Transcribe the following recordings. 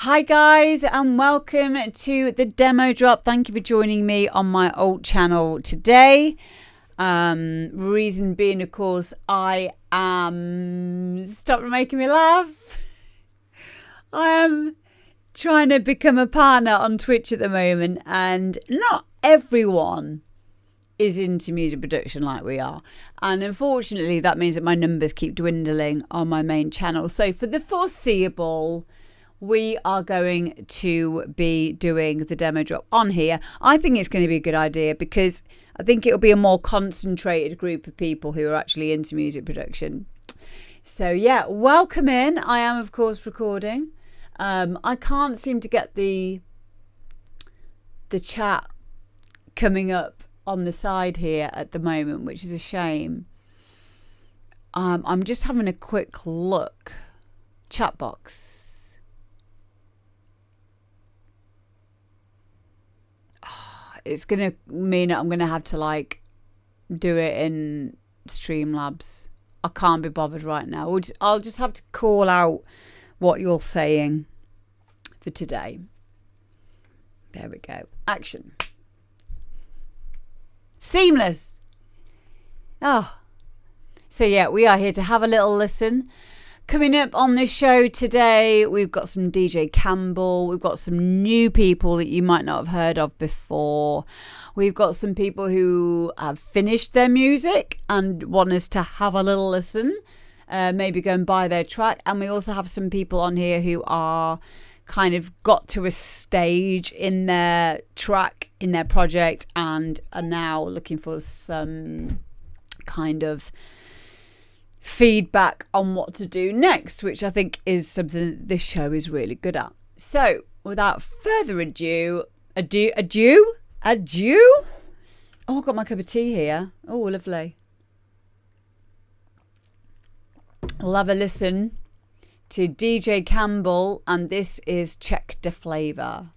Hi guys and welcome to the demo drop. Thank you for joining me on my old channel today. Reason being, of course, I am... Stop making me laugh. I am trying to become a partner on Twitch at the moment, and not everyone is into music production like we are. And unfortunately, that means that my numbers keep dwindling on my main channel. So for the foreseeable, we are going to be doing the demo drop on here. I think it's going to be a good idea because I think it'll be a more concentrated group of people who are actually into music production. So yeah, welcome in. I am, of course, recording. I can't seem to get the chat coming up on the side here at the moment, which is a shame. I'm just having a quick look. Chat box. It's going to mean I'm going to have to do it in Streamlabs. I can't be bothered right now. I'll just have to call out what you're saying for today. There we go. Action. Seamless. Oh. So yeah, we are here to have a little listen. Coming up on this show today, we've got some DJ Kambel. We've got some new people that you might not have heard of before. We've got some people who have finished their music and want us to have a little listen. Maybe go and buy their track. And we also have some people on here who are kind of got to a stage in their track, in their project, and are now looking for some kind of feedback on what to do next, which I think is something that this show is really good at. So without further ado. Oh, I've got my cup of tea here. Oh, lovely. We'll have a listen to DJ Kambel, and this is Check the Flava.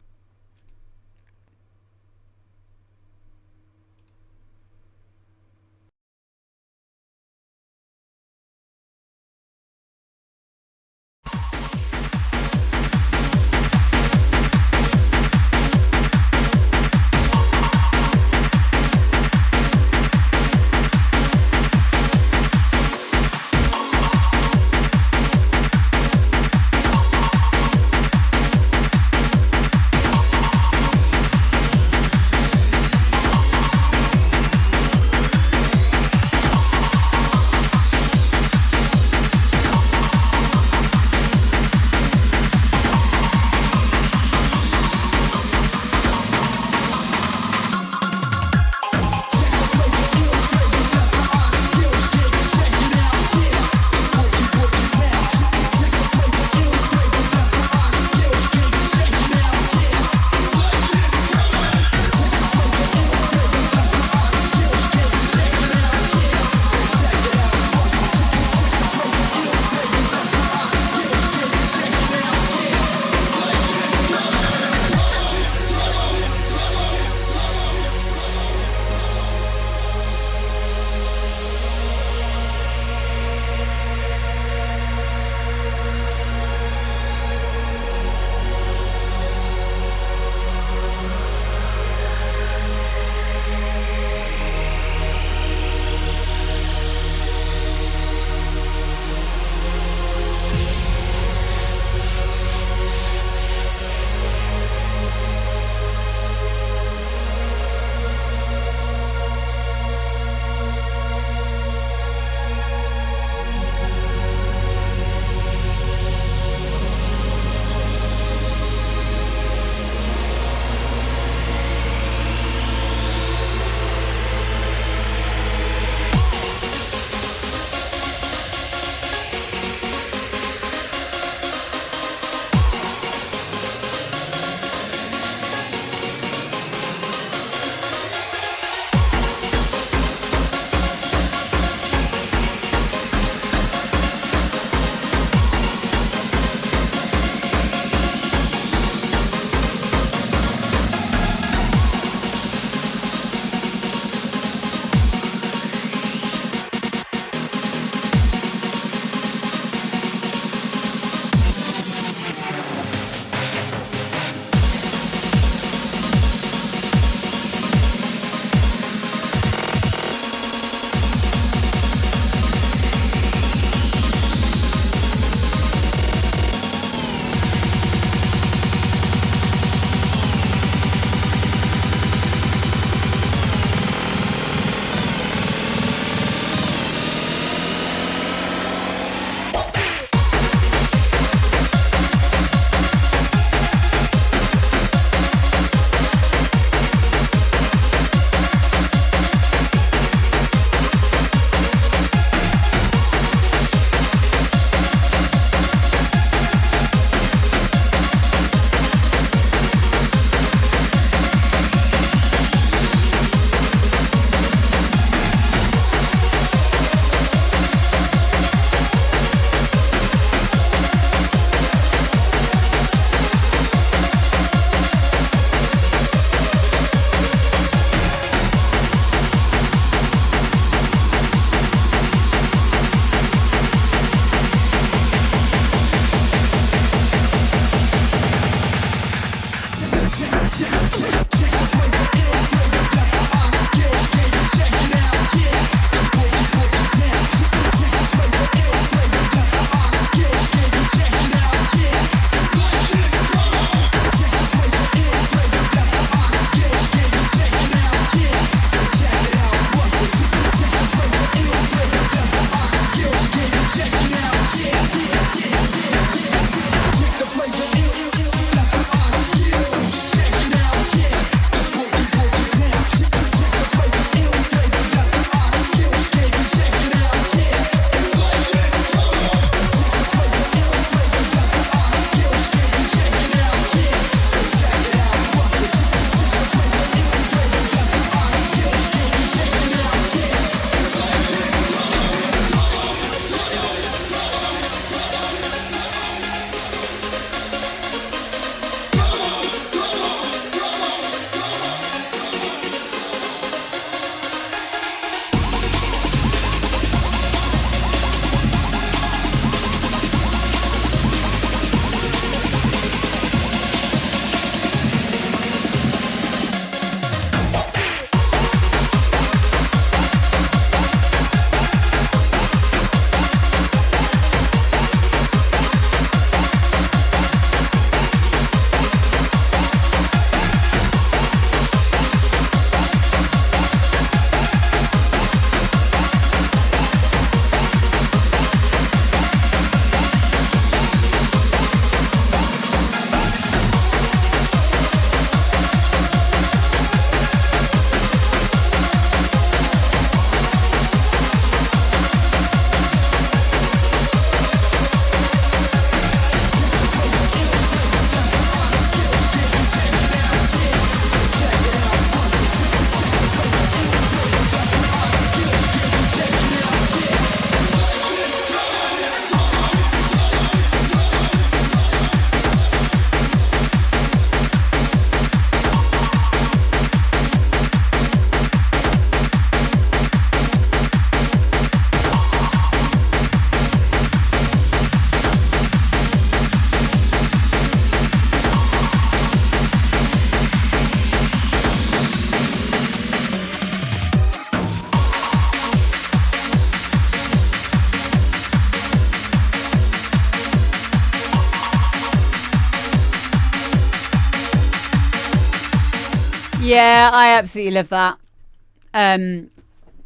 Yeah, I absolutely love that.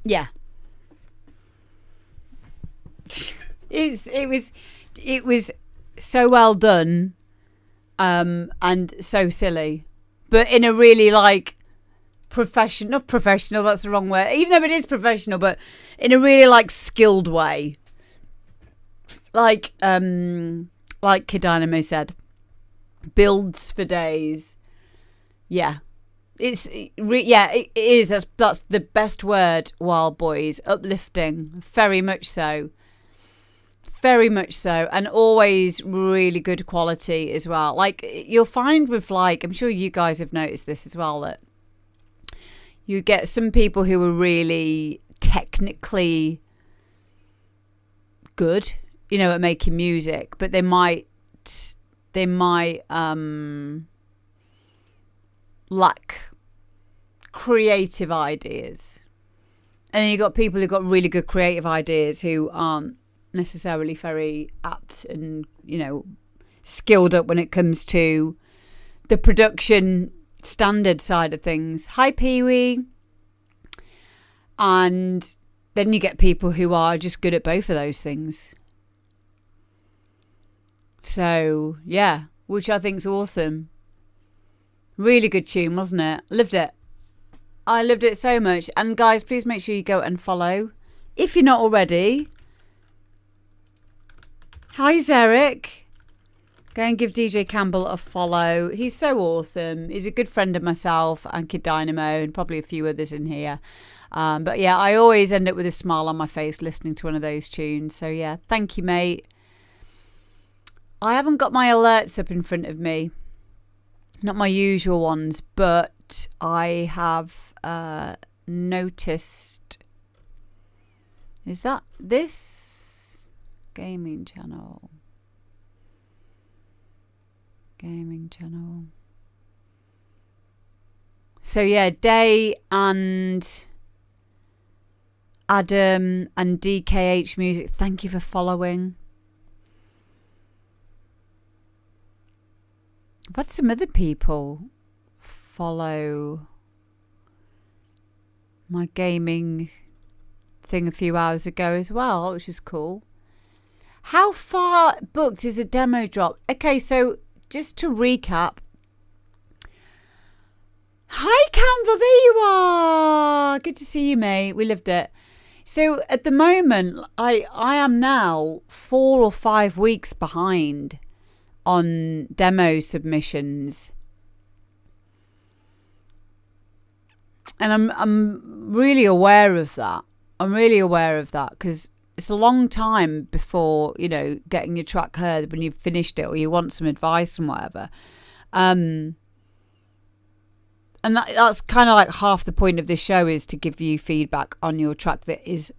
Yeah. It was so well done, and so silly, but in a really like not professional, that's the wrong word, even though it is professional, but in a really like skilled way. Like Dynamo said, builds for days. Yeah. It is. That's the best word, Wild Boys. Uplifting. Very much so. Very much so. And always really good quality as well. Like, you'll find with, like, I'm sure you guys have noticed this as well, that you get some people who are really technically good, you know, at making music, but they might lack creative ideas. And then you've got people who've got really good creative ideas who aren't necessarily very apt and, you know, skilled up when it comes to the production standard side of things. Hi, Pee-wee. And then you get people who are just good at both of those things. So, yeah, which I think's awesome. Really good tune, wasn't it? Loved it. I loved it so much. And guys, please make sure you go and follow if you're not already. Hi, Zarek. Go and give DJ Kambel a follow. He's so awesome. He's a good friend of myself and Kid Dynamo and probably a few others in here. But yeah, I always end up with a smile on my face listening to one of those tunes. So yeah, thank you, mate. I haven't got my alerts up in front of me. Not my usual ones, but I have noticed. Is that this gaming channel? Gaming channel. So yeah, Day and Adam and DKH Music, thank you for following. I've had some other people follow my gaming thing a few hours ago as well, which is cool. How far booked is the demo drop? Okay, so just to recap. Hi, Kambel, there you are. Good to see you, mate. We loved it. So at the moment, I am now 4 or 5 weeks behind on demo submissions. And I'm really aware of that. I'm really aware of that because it's a long time before, you know, getting your track heard when you've finished it or you want some advice and whatever. And that's kind of like half the point of this show, is to give you feedback on your track that is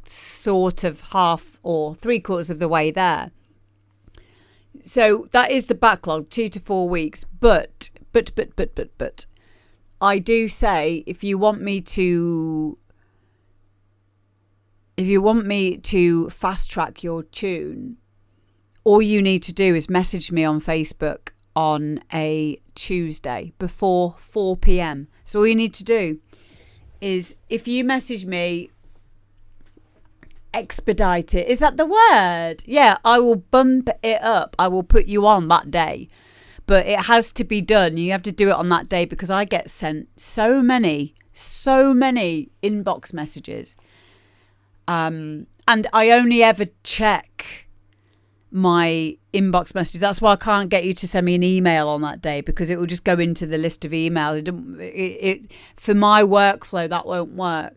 sort of half or 3/4 of the way there. So that is the backlog, 2 to 4 weeks. But I do say, if you want me to fast track your tune, all you need to do is message me on Facebook on a Tuesday before 4 p.m. So all you need to do is, if you message me, expedite it. Is that the word? Yeah, I will bump it up. I will put you on that day. But it has to be done. You have to do it on that day because I get sent so many inbox messages. And I only ever check my inbox messages. That's why I can't get you to send me an email on that day, because it will just go into the list of emails. It for my workflow, that won't work.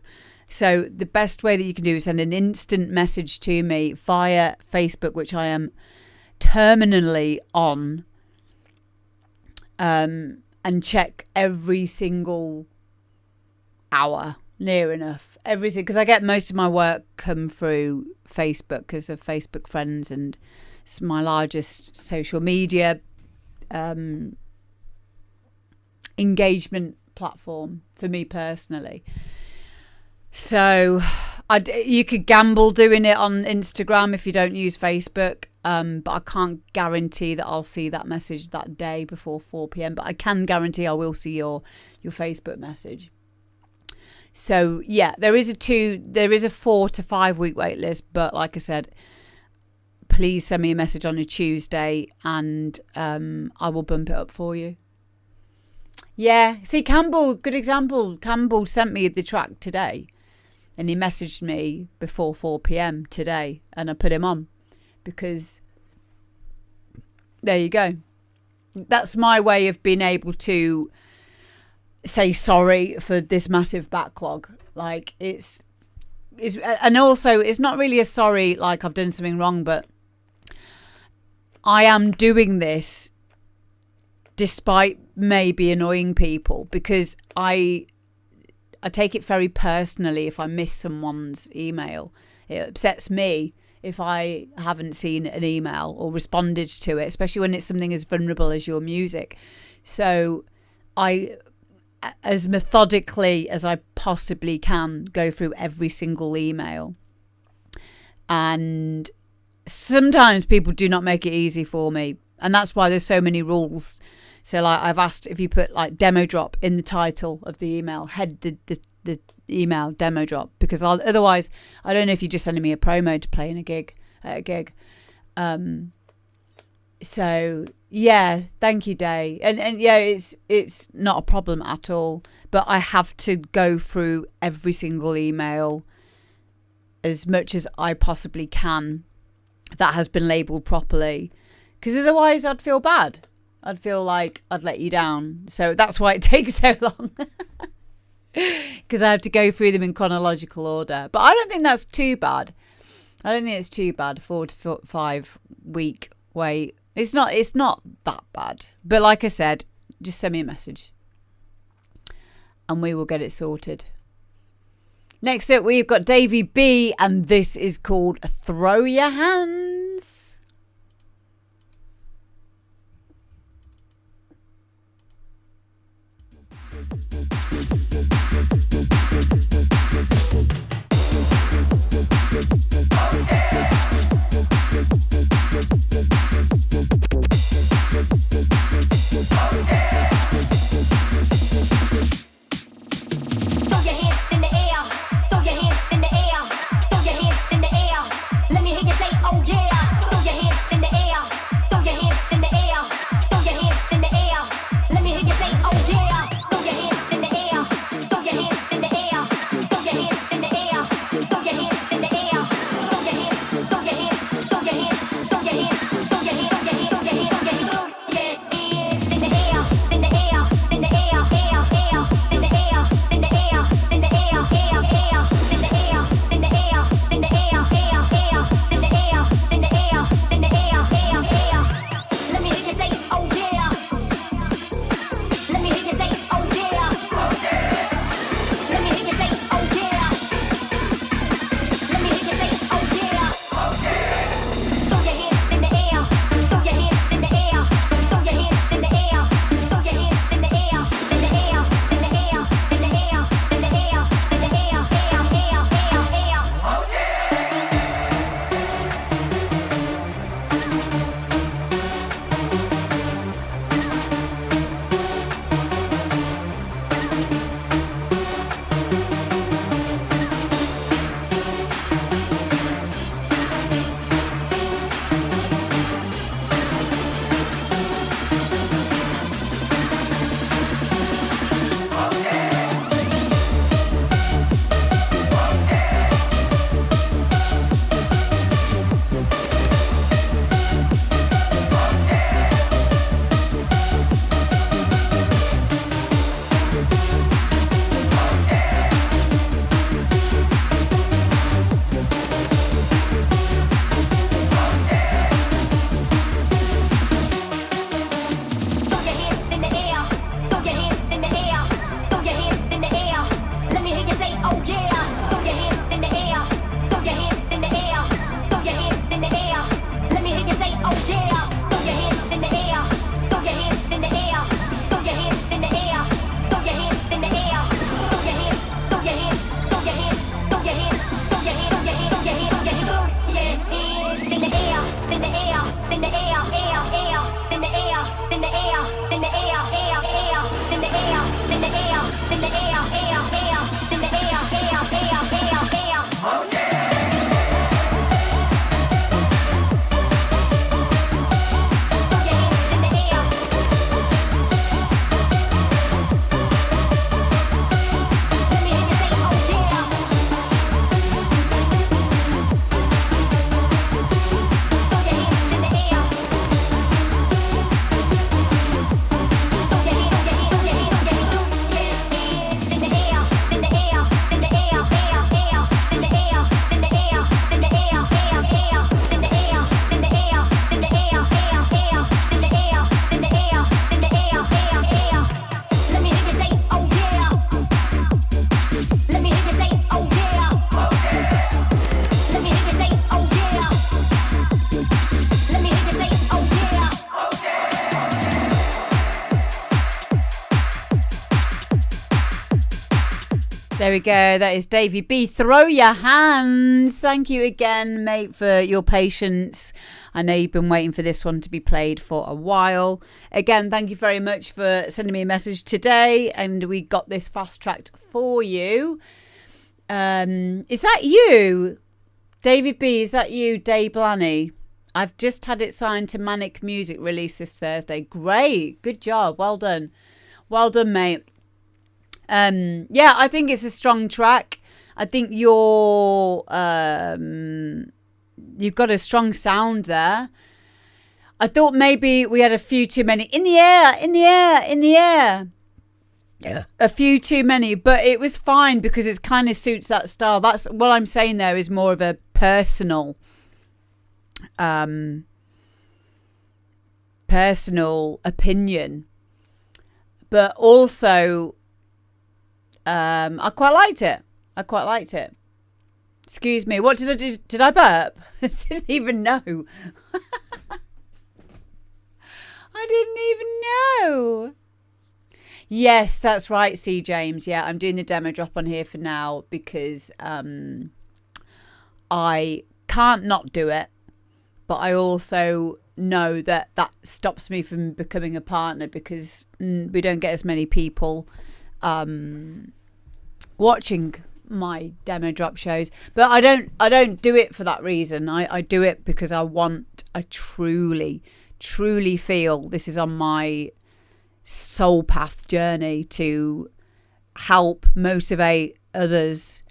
So the best way that you can do is send an instant message to me via Facebook, which I am terminally on, and check every single hour, near enough. Because I get most of my work come through Facebook because of Facebook friends, and it's my largest social media engagement platform for me personally. So You could gamble doing it on Instagram if you don't use Facebook, but I can't guarantee that I'll see that message that day before 4 p.m. But I can guarantee I will see your Facebook message. So yeah, there is a 4 to 5 week wait list, but like I said, please send me a message on a Tuesday and I will bump it up for you. Yeah, see, Kambel, good example. Kambel sent me the track today. And he messaged me before 4 p.m. today, and I put him on because there you go. That's my way of being able to say sorry for this massive backlog. Like and also it's not really a sorry like I've done something wrong, but I am doing this despite maybe annoying people because I take it very personally if I miss someone's email. It upsets me if I haven't seen an email or responded to it, especially when it's something as vulnerable as your music. So I, as methodically as I possibly can, go through every single email. And sometimes people do not make it easy for me. And that's why there's so many rules. So like I've asked if you put like demo drop in the title of the email, head the email demo drop, because otherwise I don't know if you're just sending me a promo to play in at a gig. So yeah, thank you, Day. And yeah, it's not a problem at all, but I have to go through every single email as much as I possibly can that has been labelled properly, because otherwise I'd feel bad. I'd feel like I'd let you down. So that's why it takes so long. Because I have to go through them in chronological order. But I don't think that's too bad. I don't think it's too bad. 4 to 5 week wait. It's not that bad. But like I said, just send me a message. And we will get it sorted. Next up, we've got Davey B. And this is called Throw Your Hands. Oh yeah. There we go. That is Davey B. Throw your hands. Thank you again, mate, for your patience. I know you've been waiting for this one to be played for a while. Again, thank you very much for sending me a message today, and we got this fast-tracked for you. Is that you? David B, is that you, Day Blanny? I've just had it signed to Manic Music, released this Thursday. Great. Good job. Well done. Well done, mate. Yeah, I think it's a strong track. I think you've got a strong sound there. I thought maybe we had a few too many in the air. Yeah. A few too many, but it was fine because it kind of suits that style. That's what I'm saying there is more of a personal opinion, but also I quite liked it. Excuse me, what did I do? Did I burp? I didn't even know. I didn't even know. Yes, that's right, C. James. Yeah, I'm doing the demo drop on here for now because I can't not do it, but I also know that stops me from becoming a partner because we don't get as many people watching my demo drop shows. But I don't do it for that reason. I do it because I truly feel this is on my soul path journey to help motivate others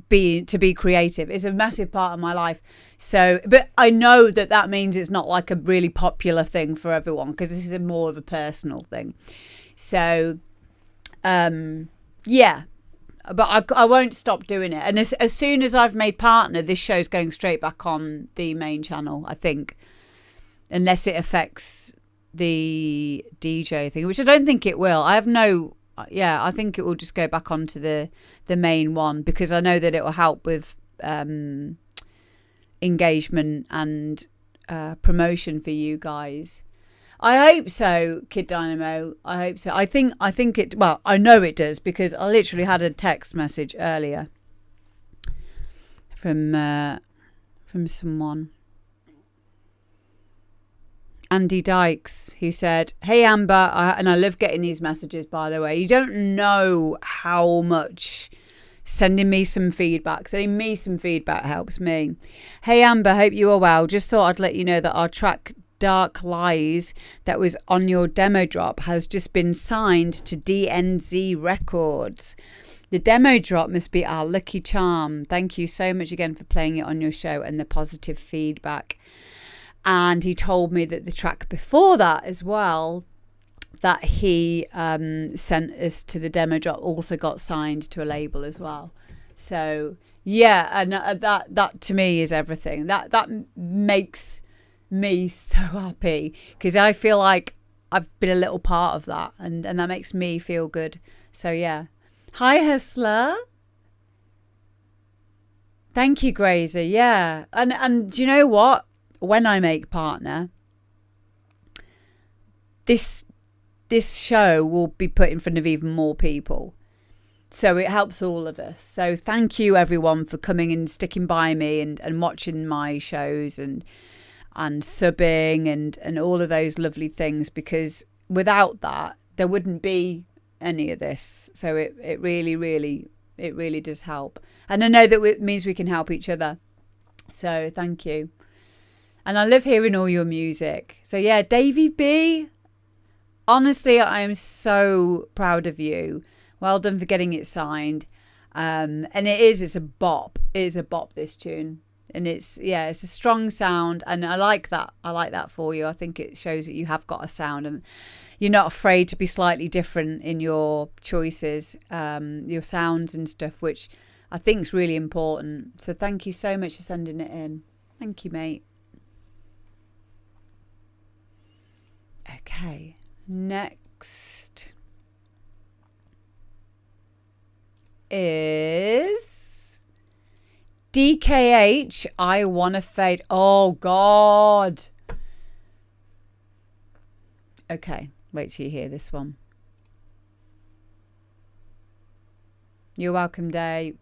to be creative. It's a massive part of my life. So, but I know that means it's not like a really popular thing for everyone because this is more of a personal thing. So, yeah, but I won't stop doing it. And as soon as I've made partner, this show's going straight back on the main channel, I think, unless it affects the DJ thing, which I don't think it will. I think it will just go back onto the main one because I know that it will help with engagement and promotion for you guys. I hope so, Kid Dynamo. I hope so. I think it. Well, I know it does because I literally had a text message earlier from someone. Andy Dykes, who said, "Hey Amber," and I love getting these messages, by the way. You don't know how much sending me some feedback helps me. "Hey Amber, hope you are well. Just thought I'd let you know that our track Dark Lies that was on your demo drop has just been signed to DNZ Records. The demo drop must be our lucky charm. Thank you so much again for playing it on your show and the positive feedback." And he told me that the track before that as well, that he sent us to the demo drop, also got signed to a label as well. So yeah, and that to me is everything. That makes me so happy because I feel like I've been a little part of that, and that makes me feel good. So yeah. Hi Hustler. Thank you, Grazer. Yeah. And do you know what? When I make partner, this show will be put in front of even more people. So it helps all of us. So thank you everyone for coming and sticking by me and watching my shows and subbing and all of those lovely things, because without that there wouldn't be any of this. So it really does help. And I know that it means we can help each other. So thank you. And I love hearing all your music. So yeah, Davey B, honestly, I am so proud of you. Well done for getting it signed. And it's a bop. It is a bop, this tune. And it's a strong sound. And I like that. I like that for you. I think it shows that you have got a sound and you're not afraid to be slightly different in your choices, your sounds and stuff, which I think is really important. So thank you so much for sending it in. Thank you, mate. Okay, next is DKH-I Wanna Fade. Oh God. Okay, wait till you hear this one. You're welcome, Dave.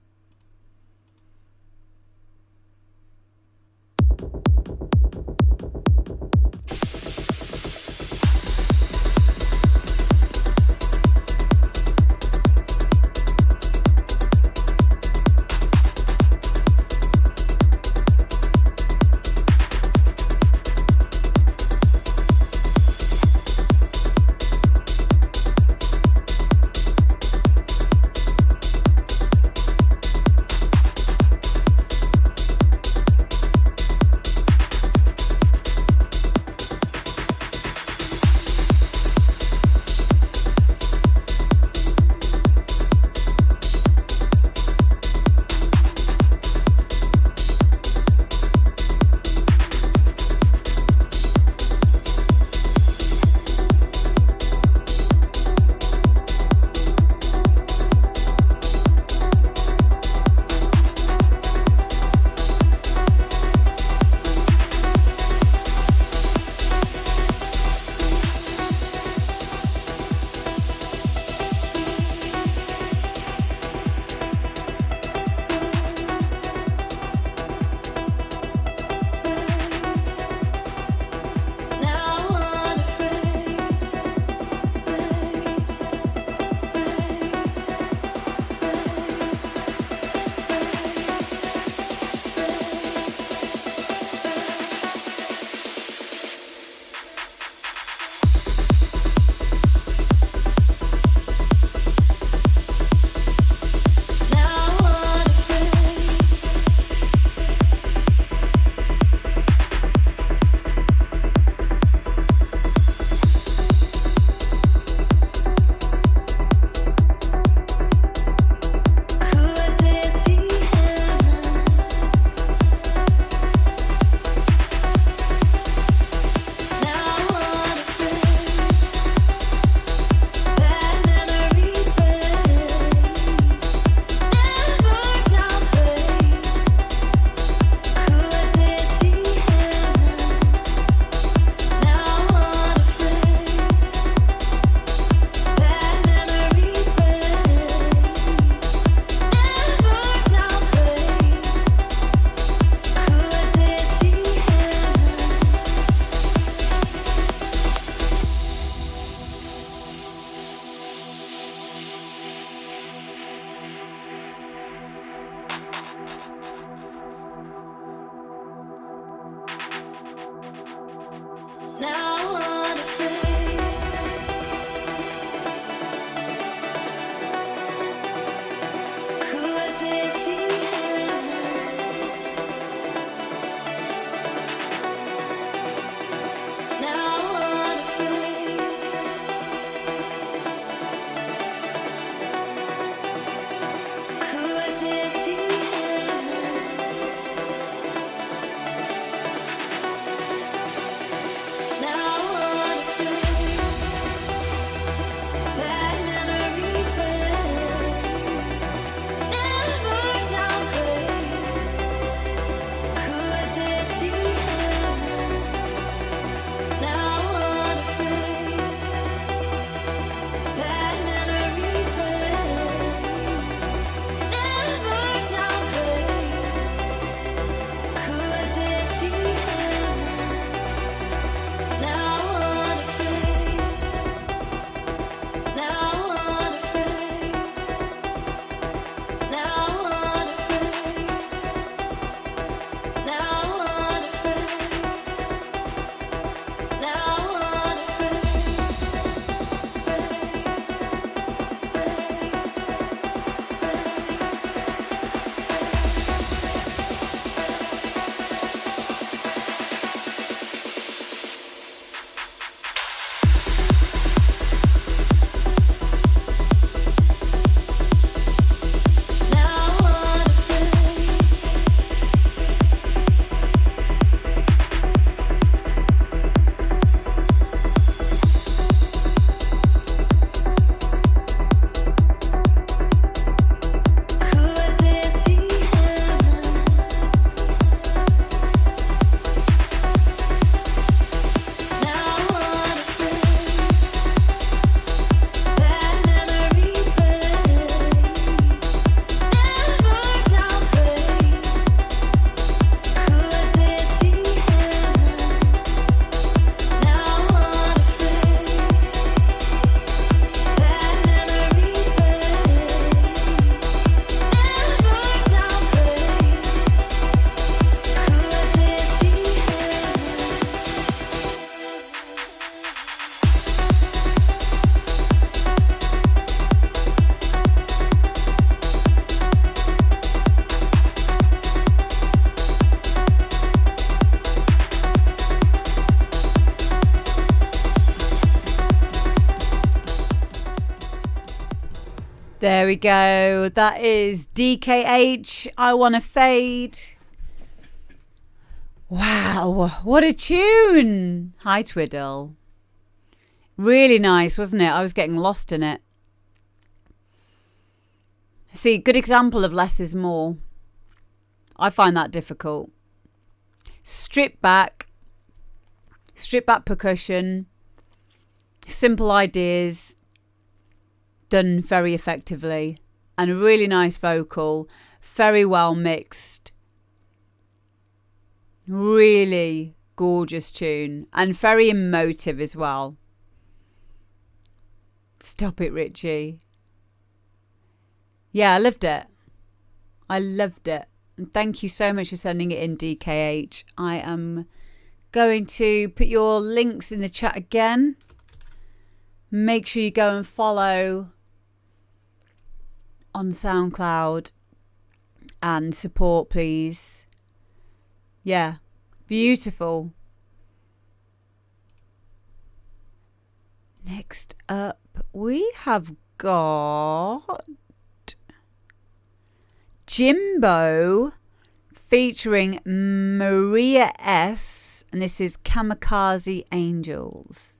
There we go. That is DKH, I Wanna Fade. Wow, what a tune. Hi, Twiddle. Really nice, wasn't it? I was getting lost in it. See, good example of less is more. I find that difficult. Strip back percussion, simple ideas, done very effectively, and a really nice vocal, very well mixed. Really gorgeous tune and very emotive as well. Stop it, Richie. Yeah, I loved it. And thank you so much for sending it in, DKH. I am going to put your links in the chat again. Make sure you go and follow on SoundCloud and support, please. Yeah, beautiful. Next up, we have got Jimbo featuring Maria S. And this is Kamikaze Angels.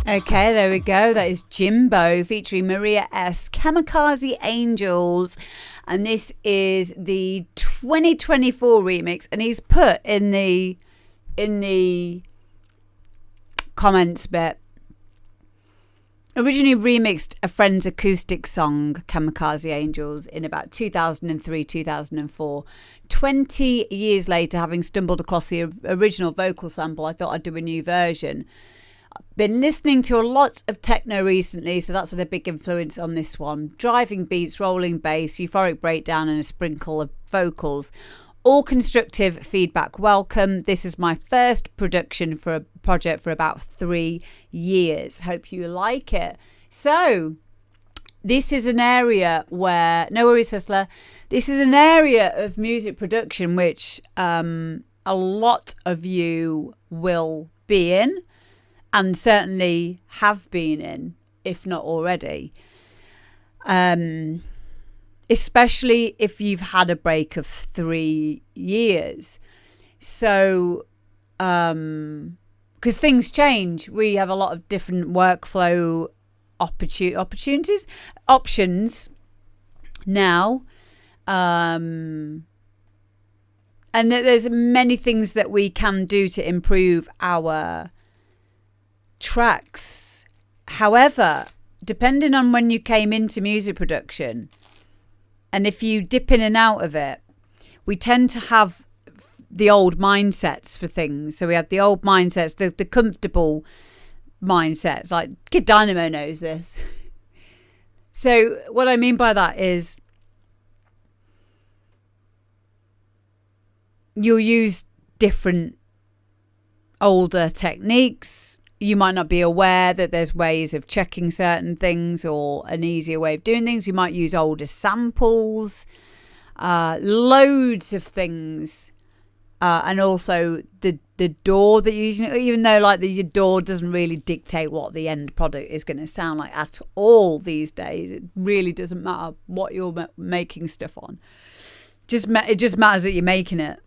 Okay, there we go. That is Jimbo featuring Maria S. Kamikaze Angels. And this is the 2024 remix. And he's put in the comments bit, originally remixed a friend's acoustic song, Kamikaze Angels, in about 2003, 2004. 20 years later, having stumbled across the original vocal sample, I thought I'd do a new version. Been listening to a lot of techno recently, so that's had a big influence on this one. Driving beats, rolling bass, euphoric breakdown and a sprinkle of vocals. All constructive feedback welcome. This is my first production for a project for about 3 years. Hope you like it. So this is an area where, no worries hustler, this is an area of music production which a lot of you will be in. And certainly have been in, if not already. Especially if you've had a break of 3 years. So, because things change. We have a lot of different workflow options now. And there's many things that we can do to improve our tracks. However, depending on when you came into music production, and if you dip in and out of it, we tend to have the old mindsets for things. So we have the old mindsets, the comfortable mindsets. Like Kid Dynamo knows this. So what I mean by that is you'll use different older techniques. You might not be aware that there's ways of checking certain things or an easier way of doing things. You might use older samples, loads of things. And also the DAW that you're using, even though like the DAW doesn't really dictate what the end product is going to sound like at all these days. It really doesn't matter what you're making stuff on. It just matters that you're making it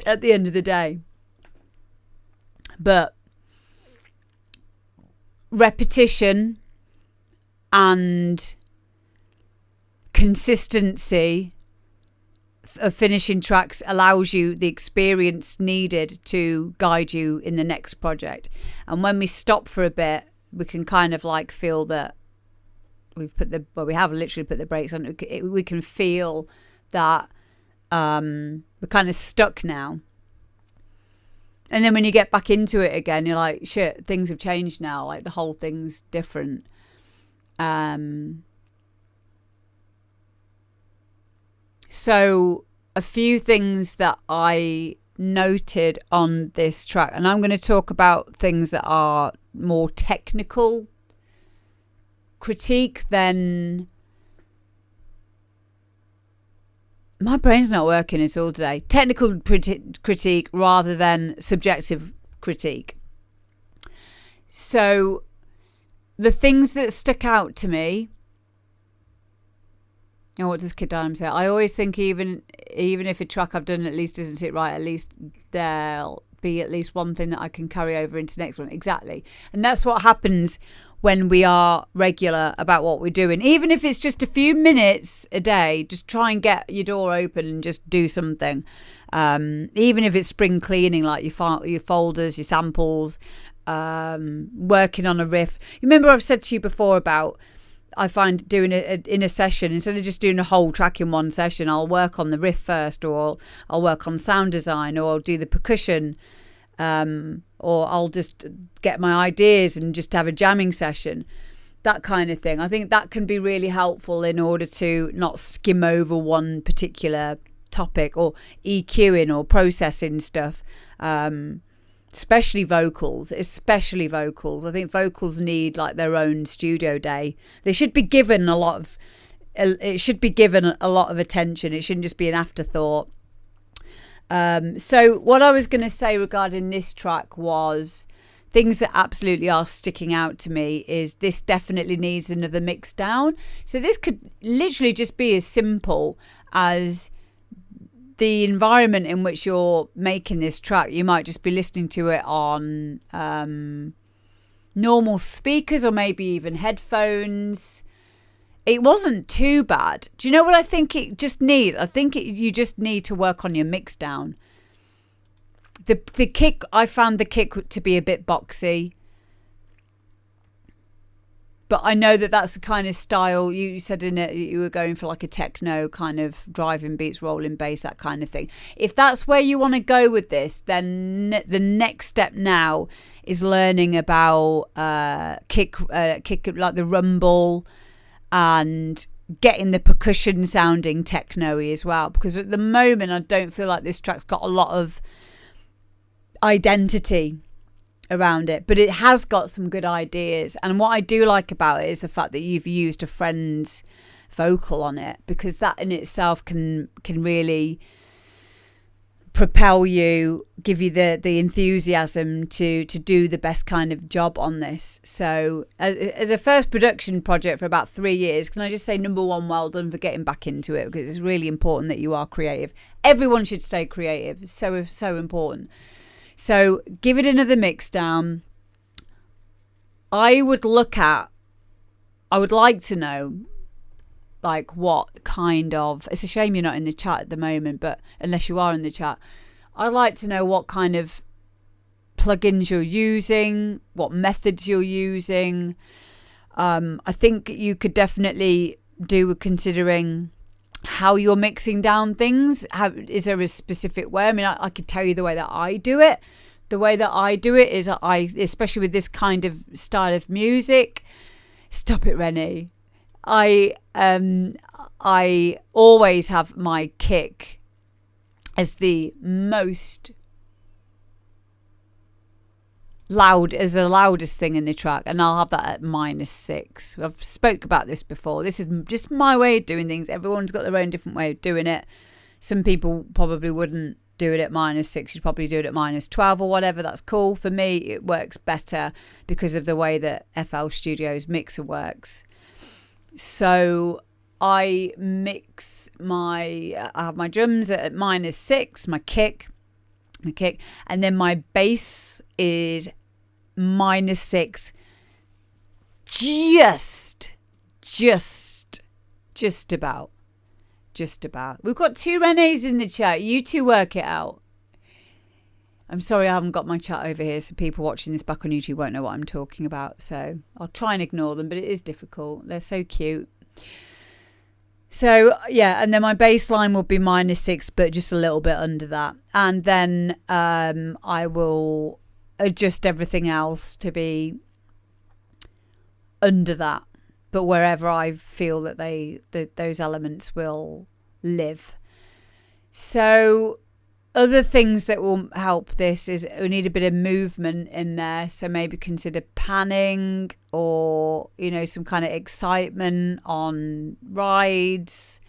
at the end of the day. But repetition and consistency of finishing tracks allows you the experience needed to guide you in the next project. And when we stop for a bit, we can kind of like feel that we have literally put the brakes on. We can feel that we're kind of stuck now. And then when you get back into it again, you're like, shit, things have changed now. Like the whole thing's different. So a few things that I noted on this track, and I'm going to talk about things that are more technical critique than... My brain's not working at all today. Technical critique rather than subjective critique. So the things that stuck out to me, and what does Kid Dynamo say? I always think even if a track I've done at least doesn't sit right, at least there'll be at least one thing that I can carry over into the next one. Exactly. And that's what happens when we are regular about what we're doing. Even if it's just a few minutes a day, just try and get your door open and just do something. Even if it's spring cleaning, like your folders, your samples, working on a riff. You remember I've said to you before about, I find doing it in a session, instead of just doing a whole track in one session, I'll work on the riff first, or I'll work on sound design, or I'll do the percussion, or I'll just get my ideas and just have a jamming session, that kind of thing. I think that can be really helpful in order to not skim over one particular topic, or EQing or processing stuff. Especially vocals. I think vocals need like their own studio day. They should be given a lot of attention. It shouldn't just be an afterthought. So what I was going to say regarding this track was things that absolutely are sticking out to me is this definitely needs another mix down. So this could literally just be as simple as the environment in which you're making this track. You might just be listening to it on normal speakers or maybe even headphones. It wasn't too bad. Do you know what I think it just needs? I think you just need to work on your mix down. The kick, I found the kick to be a bit boxy. But I know that that's the kind of style you said in it. You were going for like a techno kind of driving beats, rolling bass, that kind of thing. If that's where you want to go with this, then the next step now is learning about kick like the rumble and getting the percussion sounding techno-y as well. Because at the moment, I don't feel like this track's got a lot of identity around it, but it has got some good ideas. And what I do like about it is the fact that you've used a friend's vocal on it, because that in itself can really propel you, give you the enthusiasm to do the best kind of job on this. So as a first production project for about 3 years, can I just say, number one, well done for getting back into it, because it's really important that you are creative. Everyone should stay creative. It's so important. So give it another mix down. I would like to know, like, what kind of, it's a shame you're not in the chat at the moment, but unless you are in the chat, I'd like to know what kind of plugins you're using, what methods you're using. I think you could definitely do with considering how you're mixing down things. Is there a specific way? I mean, I could tell you the way that I do it. The way that I do it is especially with this kind of style of music. Stop it, Rennie. I always have my kick as the most the loudest thing in the track, and I'll have that at -6. I've spoke about this before. This is just my way of doing things. Everyone's got their own different way of doing it. Some people probably wouldn't do it at -6. You'd probably do it at -12 or whatever. That's cool. For me, it works better because of the way that FL Studio's mixer works. So I have my drums at -6, my kick, and then my bass is -6, just about. We've got 2 Renes in the chat. You two work it out. I'm sorry I haven't got my chat over here, so people watching this back on YouTube won't know what I'm talking about. So I'll try and ignore them, but it is difficult. They're so cute. So, yeah, and then my bass line will be -6, but just a little bit under that. And then I will adjust everything else to be under that, but wherever I feel that those elements will live. So other things that will help this is we need a bit of movement in there. So maybe consider panning or, some kind of excitement on rides.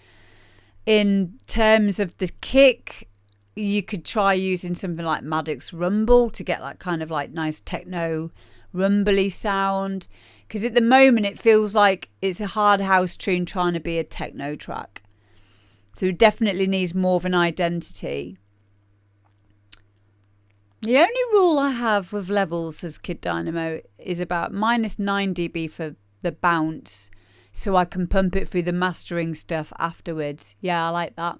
In terms of the kick, you could try using something like Maddox Rumble to get that kind of like nice techno rumbly sound. Because at the moment it feels like it's a hard house tune trying to be a techno track. So it definitely needs more of an identity. The only rule I have with levels, says Kid Dynamo, is about -9 dB for the bounce, so I can pump it through the mastering stuff afterwards. Yeah, I like that.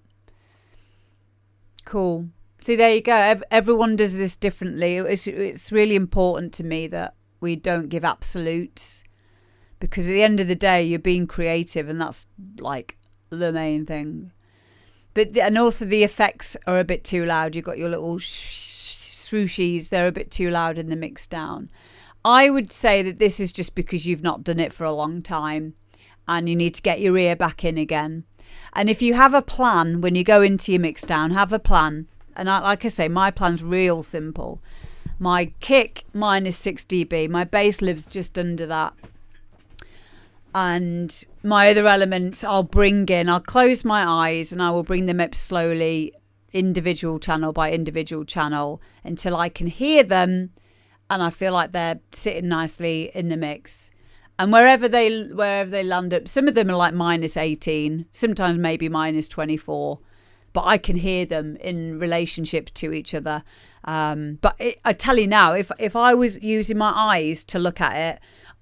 Cool. See, there you go. Everyone does this differently. It's really important to me that we don't give absolutes, because at the end of the day, you're being creative, and that's like the main thing. And also the effects are a bit too loud. You've got your little swooshies, they're a bit too loud in the mix down. I would say that this is just because you've not done it for a long time and you need to get your ear back in again. And if you have a plan when you go into your mix down, have a plan. And like I say, my plan's real simple. My kick -6 dB, my bass lives just under that. And my other elements I'll close my eyes and I will bring them up slowly, individual channel by individual channel, until I can hear them and I feel like they're sitting nicely in the mix. And wherever they land up, some of them are like -18, sometimes maybe -24, but I can hear them in relationship to each other. But I tell you now, if I was using my eyes to look at it,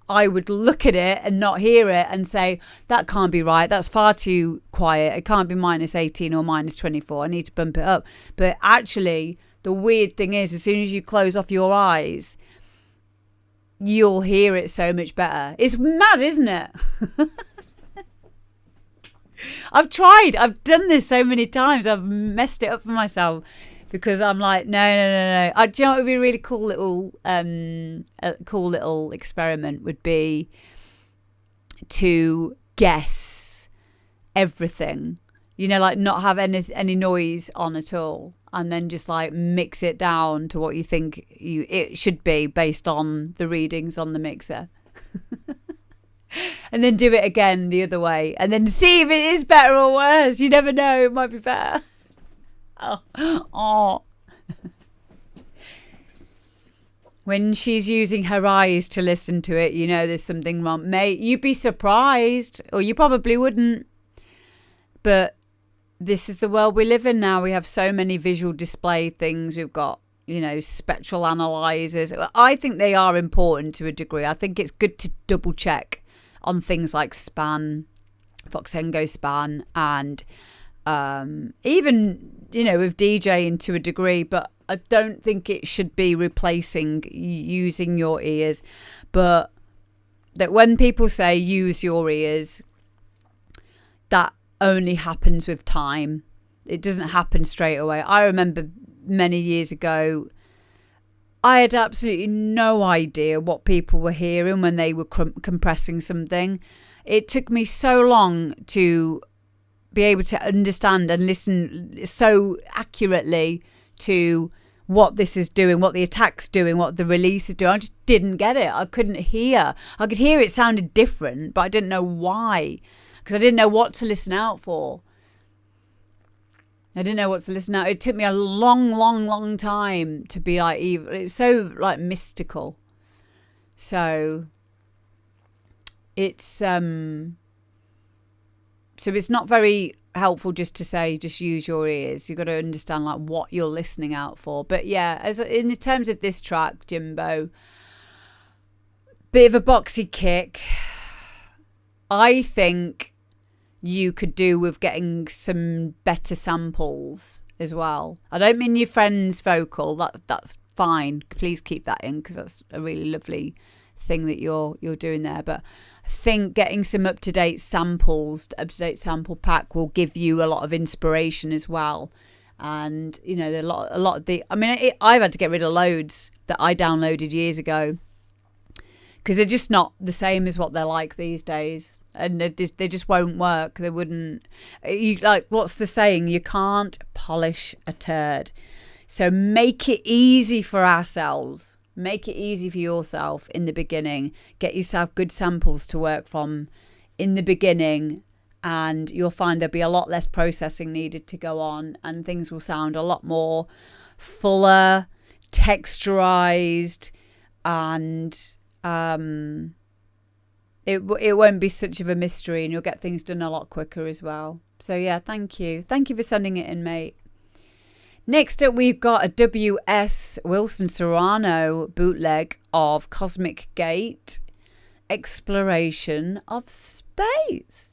I would look at it and not hear it and say, that can't be right. That's far too quiet. It can't be minus 18 or minus 24. I need to bump it up. But actually, the weird thing is, as soon as you close off your eyes, you'll hear it so much better. It's mad, isn't it? I've tried. I've done this so many times. I've messed it up for myself. Because I'm like, no. Do you know what would be a really cool little experiment would be to guess everything. You know, like not have any noise on at all, and then just like mix it down to what you think it should be based on the readings on the mixer. And then do it again the other way, and then see if it is better or worse. You never know; it might be better. Oh. When she's using her eyes to listen to it, you know there's something wrong. Mate, you'd be surprised, or you probably wouldn't. But this is the world we live in now. We have so many visual display things. We've got, spectral analyzers. I think they are important to a degree. I think it's good to double check on things like span, Foxengo span, and even with DJing to a degree, but I don't think it should be replacing using your ears. But that when people say use your ears, that only happens with time. It doesn't happen straight away. I remember many years ago, I had absolutely no idea what people were hearing when they were compressing something. It took me so long to be able to understand and listen so accurately to what this is doing, what the attack's doing, what the release is doing. I just didn't get it. I couldn't hear. I could hear it sounded different, but I didn't know why, because I didn't know what to listen out for. It took me a long time to be like, it was so like mystical. So it's not very helpful just to say, just use your ears. You've got to understand like what you're listening out for. But yeah, as in terms of this track, Jimbo, bit of a boxy kick. I think you could do with getting some better samples as well. I don't mean your friend's vocal. That's fine. Please keep that in, because that's a really lovely thing that you're doing there. But I think getting some up-to-date samples, up-to-date sample pack will give you a lot of inspiration as well. And a lot of the, I've had to get rid of loads that I downloaded years ago because they're just not the same as what they're like these days, and they just won't work. They wouldn't. What's the saying? You can't polish a turd. So make it easy for ourselves. Make it easy for yourself in the beginning. Get yourself good samples to work from in the beginning, and you'll find there'll be a lot less processing needed to go on, and things will sound a lot more fuller, texturized, and it won't be such of a mystery, and you'll get things done a lot quicker as well. So yeah, thank you for sending it in, mate. Next up, we've got a W.S. Wilson Serrano bootleg of Cosmic Gate, Exploration of Space.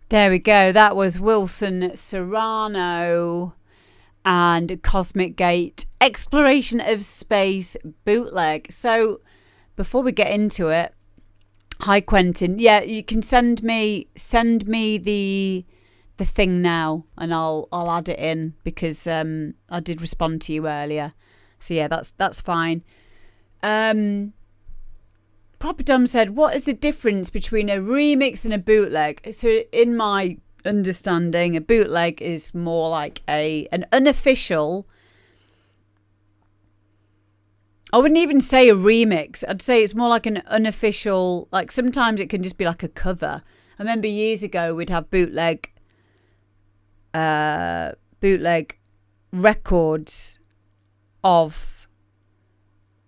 There we go. That was Wilson Serrano and Cosmic Gate, Exploration of Space Bootleg. So before we get into it, hi Quentin. Yeah, you can send me the thing now and I'll add it in because I did respond to you earlier. So yeah, that's fine. Proper Dumb said, what is the difference between a remix and a bootleg? So in my understanding, a bootleg is more like an unofficial, I wouldn't even say a remix. I'd say it's more like an unofficial, like sometimes it can just be like a cover. I remember years ago we'd have bootleg records of,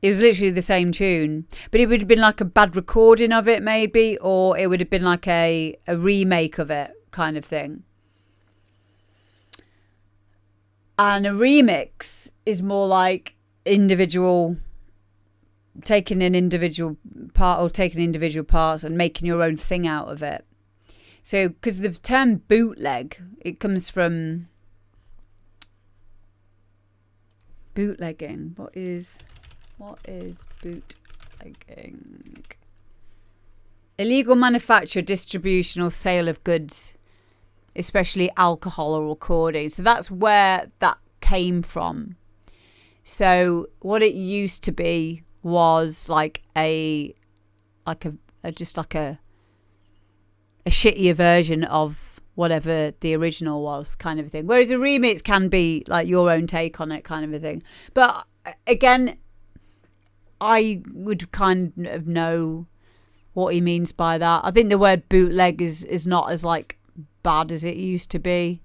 it was literally the same tune, but it would have been like a bad recording of it maybe, or it would have been like a remake of it kind of thing. And a remix is more like individual, taking an individual part or taking individual parts and making your own thing out of it. So, because the term bootleg, it comes from bootlegging. What is bootlegging? Illegal manufacture, distribution or sale of goods, especially alcohol or recording. So that's where that came from. So what it used to be was like a shittier version of whatever the original was, kind of thing. Whereas a remix can be like your own take on it, kind of a thing. But again, I would kind of know what he means by that. I think the word bootleg is not as like bad as it used to be.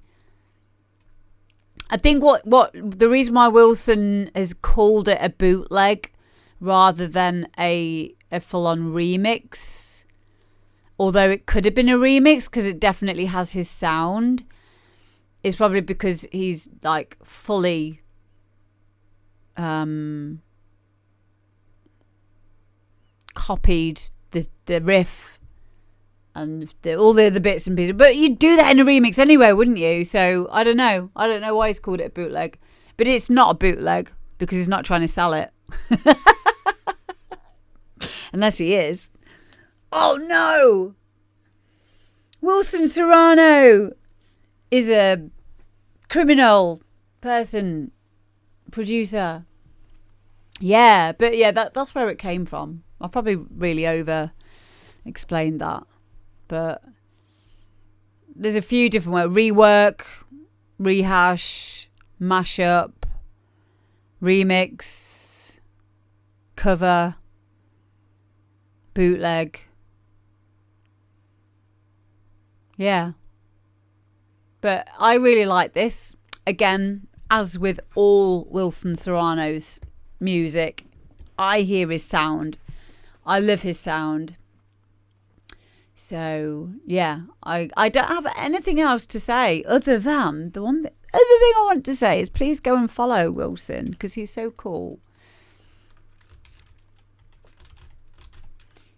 I think what the reason why Wilson has called it a bootleg rather than a full-on remix, although it could have been a remix because it definitely has his sound, is probably because he's like fully copied the riff and all the other bits and pieces. But you'd do that in a remix anyway, wouldn't you? So I don't know. I don't know why he's called it a bootleg. But it's not a bootleg because he's not trying to sell it. Unless he is. Oh no! Wilson Serrano is a criminal person, producer. Yeah, but yeah, that's where it came from. I've probably really over explained that. But there's a few different words. Rework, rehash, mashup, remix, cover, bootleg. Yeah. But I really like this. Again, as with all Wilson Serrano's music, I hear his sound. I love his sound. So, yeah, I don't have anything else to say other than the other thing I want to say is please go and follow Wilson because he's so cool.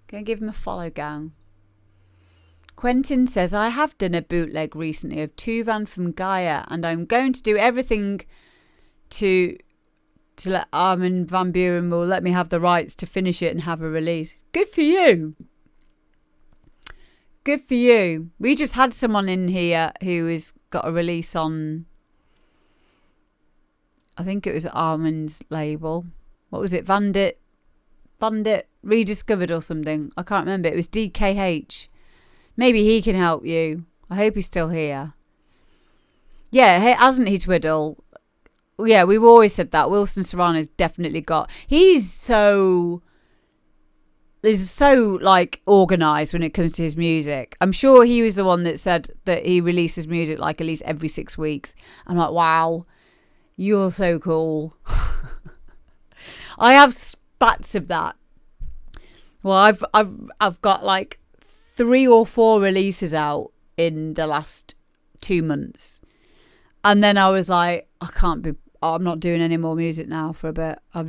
Go and give him a follow, gang. Quentin says, I have done a bootleg recently of Tuvan from Gaia and I'm going to do everything to let Armin van Buren will let me have the rights to finish it and have a release. Good for you. Good for you. We just had someone in here who has got a release on, I think it was Armin's label. What was it? Bandit Rediscovered or something. I can't remember. It was DKH. Maybe he can help you. I hope he's still here. Yeah, hasn't he, Twiddle? Yeah, we've always said that. Wilson Serrano's definitely got... He's so like organised when it comes to his music. I'm sure he was the one that said that he releases music like at least every 6 weeks. I'm like, wow, you're so cool. I have spats of that. Well, I've got like 3 or 4 releases out in the last 2 months. And then I was like, I'm not doing any more music now for a bit. I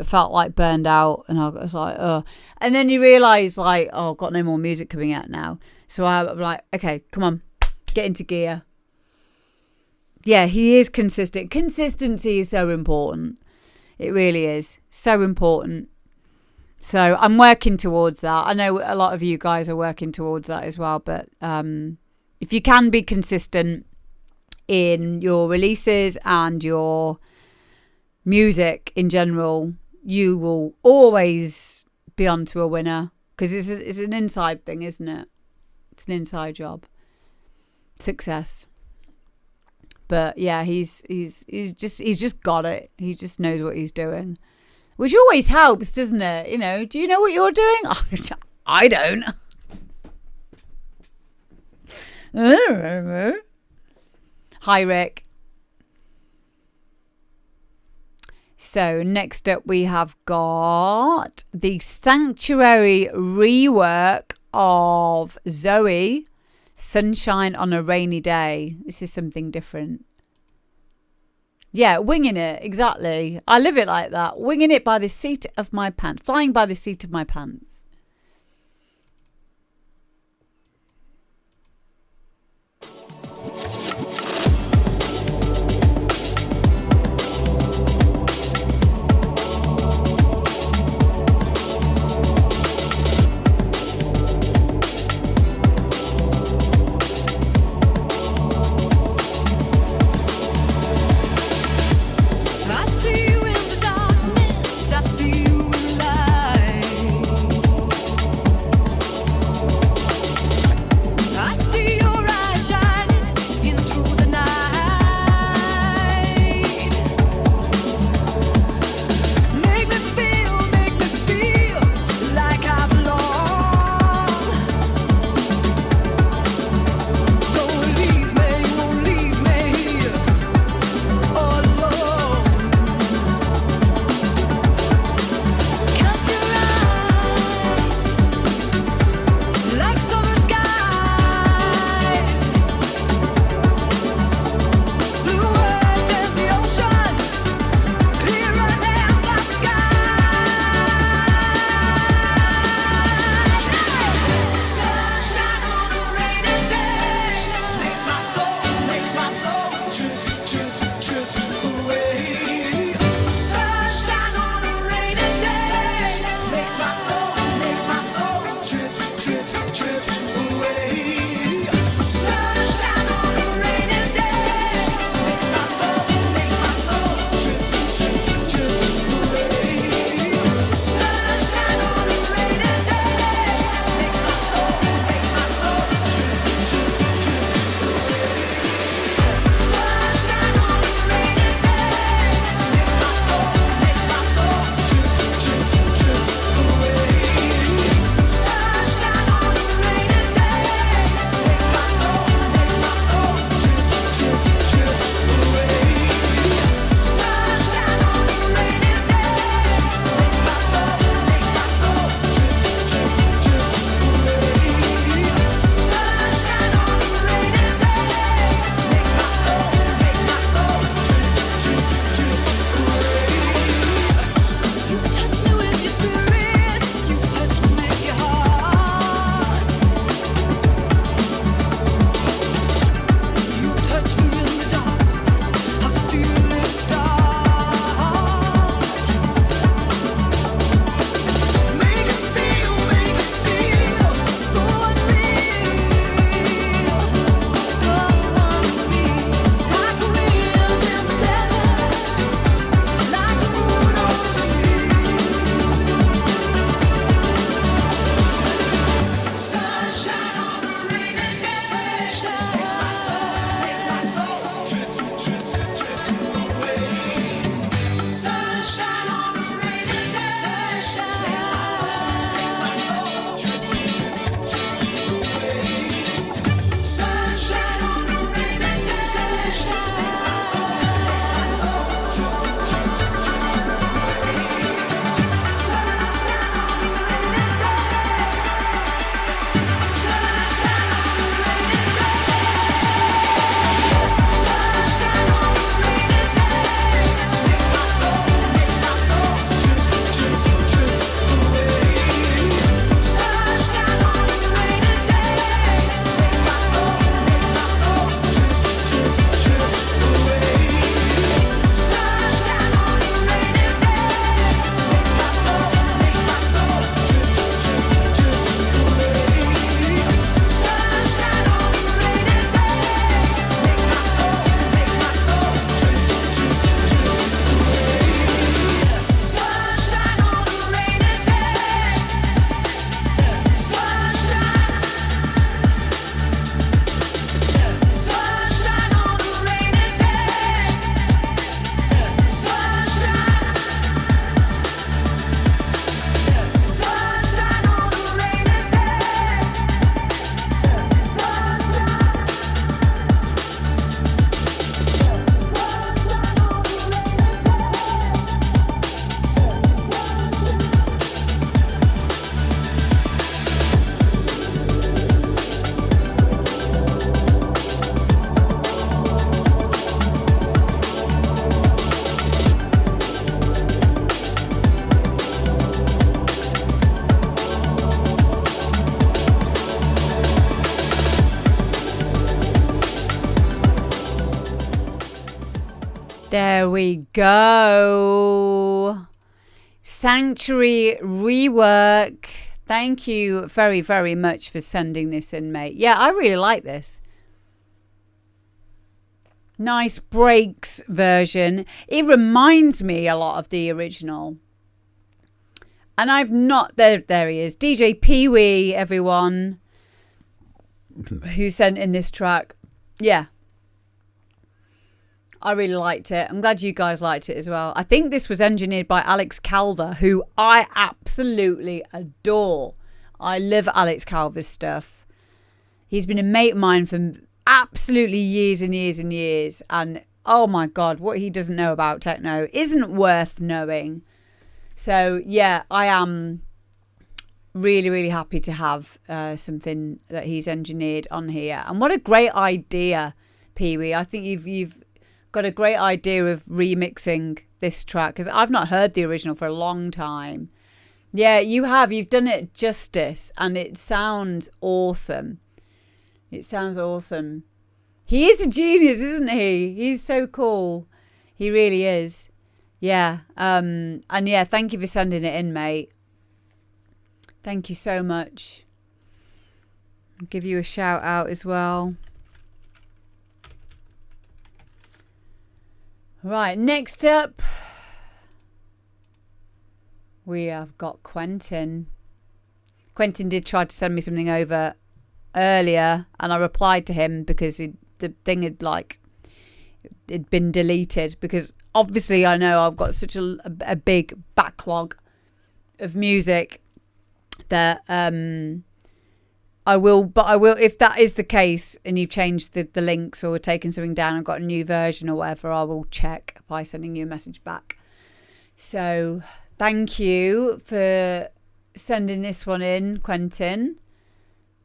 felt like burned out and I was like, oh. And then you realise like, oh, I've got no more music coming out now. So I'm like, okay, come on, get into gear. Yeah, he is consistent. Consistency is so important. It really is. So important. So I'm working towards that. I know a lot of you guys are working towards that as well. But if you can be consistent in your releases and your music in general, you will always be onto a winner. Because it's an inside thing, isn't it? It's an inside job. Success. But yeah, he's just got it. He just knows what he's doing. Which always helps, doesn't it? You know, do you know what you're doing? I don't. Hi, Rick. So next up we have got the Sanctuary rework of Zoe, Sunshine on a Rainy Day. This is something different. Yeah, winging it, exactly. I live it like that. Winging it by the seat of my pants. Flying by the seat of my pants. I see you in the darkness, I see you in light. There we go. Sanctuary Rework. Thank you very, very much for sending this in, mate. Yeah, I really like this. Nice breaks version. It reminds me a lot of the original. And I've not... There he is. DJ Pee-wee, everyone, who sent in this track. Yeah. I really liked it. I'm glad you guys liked it as well. I think this was engineered by Alex Calver, who I absolutely adore. I love Alex Calver's stuff. He's been a mate of mine for absolutely years and years and years. And oh my God, what he doesn't know about techno isn't worth knowing. So yeah, I am really, really happy to have something that he's engineered on here. And what a great idea, Pee-wee. I think you've got a great idea of remixing this track, because I've not heard the original for a long time. Yeah, you have. You've done it justice, and it sounds awesome. It sounds awesome. He is a genius, isn't he? He's so cool. He really is. Yeah. And yeah, thank you for sending it in, mate. Thank you so much. I'll give you a shout out as well. Right, next up, we have got Quentin. Quentin did try to send me something over earlier, and I replied to him because the thing had it'd been deleted, because obviously I know I've got such a big backlog of music that I will, if that is the case and you've changed the links or taken something down and got a new version or whatever, I will check by sending you a message back. So thank you for sending this one in, Quentin.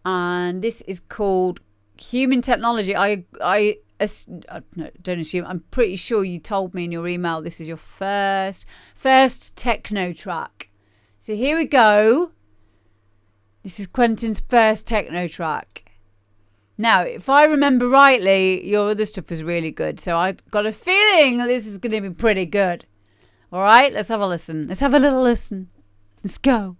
And this is called Human Technology. I don't assume, I'm pretty sure you told me in your email this is your first techno track. So here we go. This is Quentin's first techno track. Now, if I remember rightly, your other stuff was really good. So I've got a feeling that this is going to be pretty good. All right, let's have a listen. Let's have a little listen. Let's go.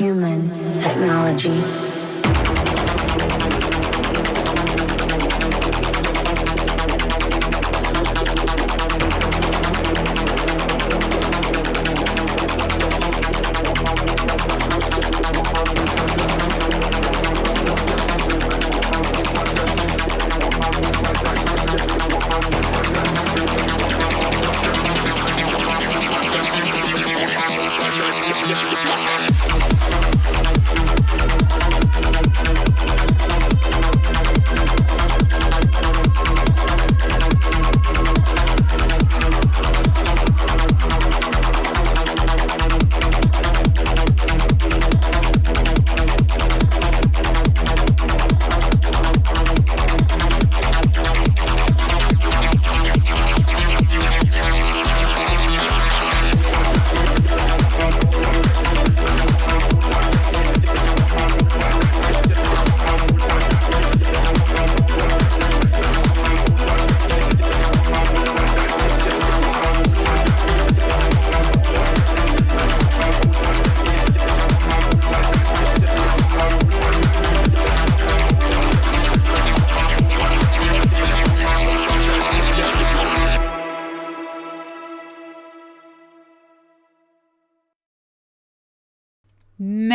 Human technology.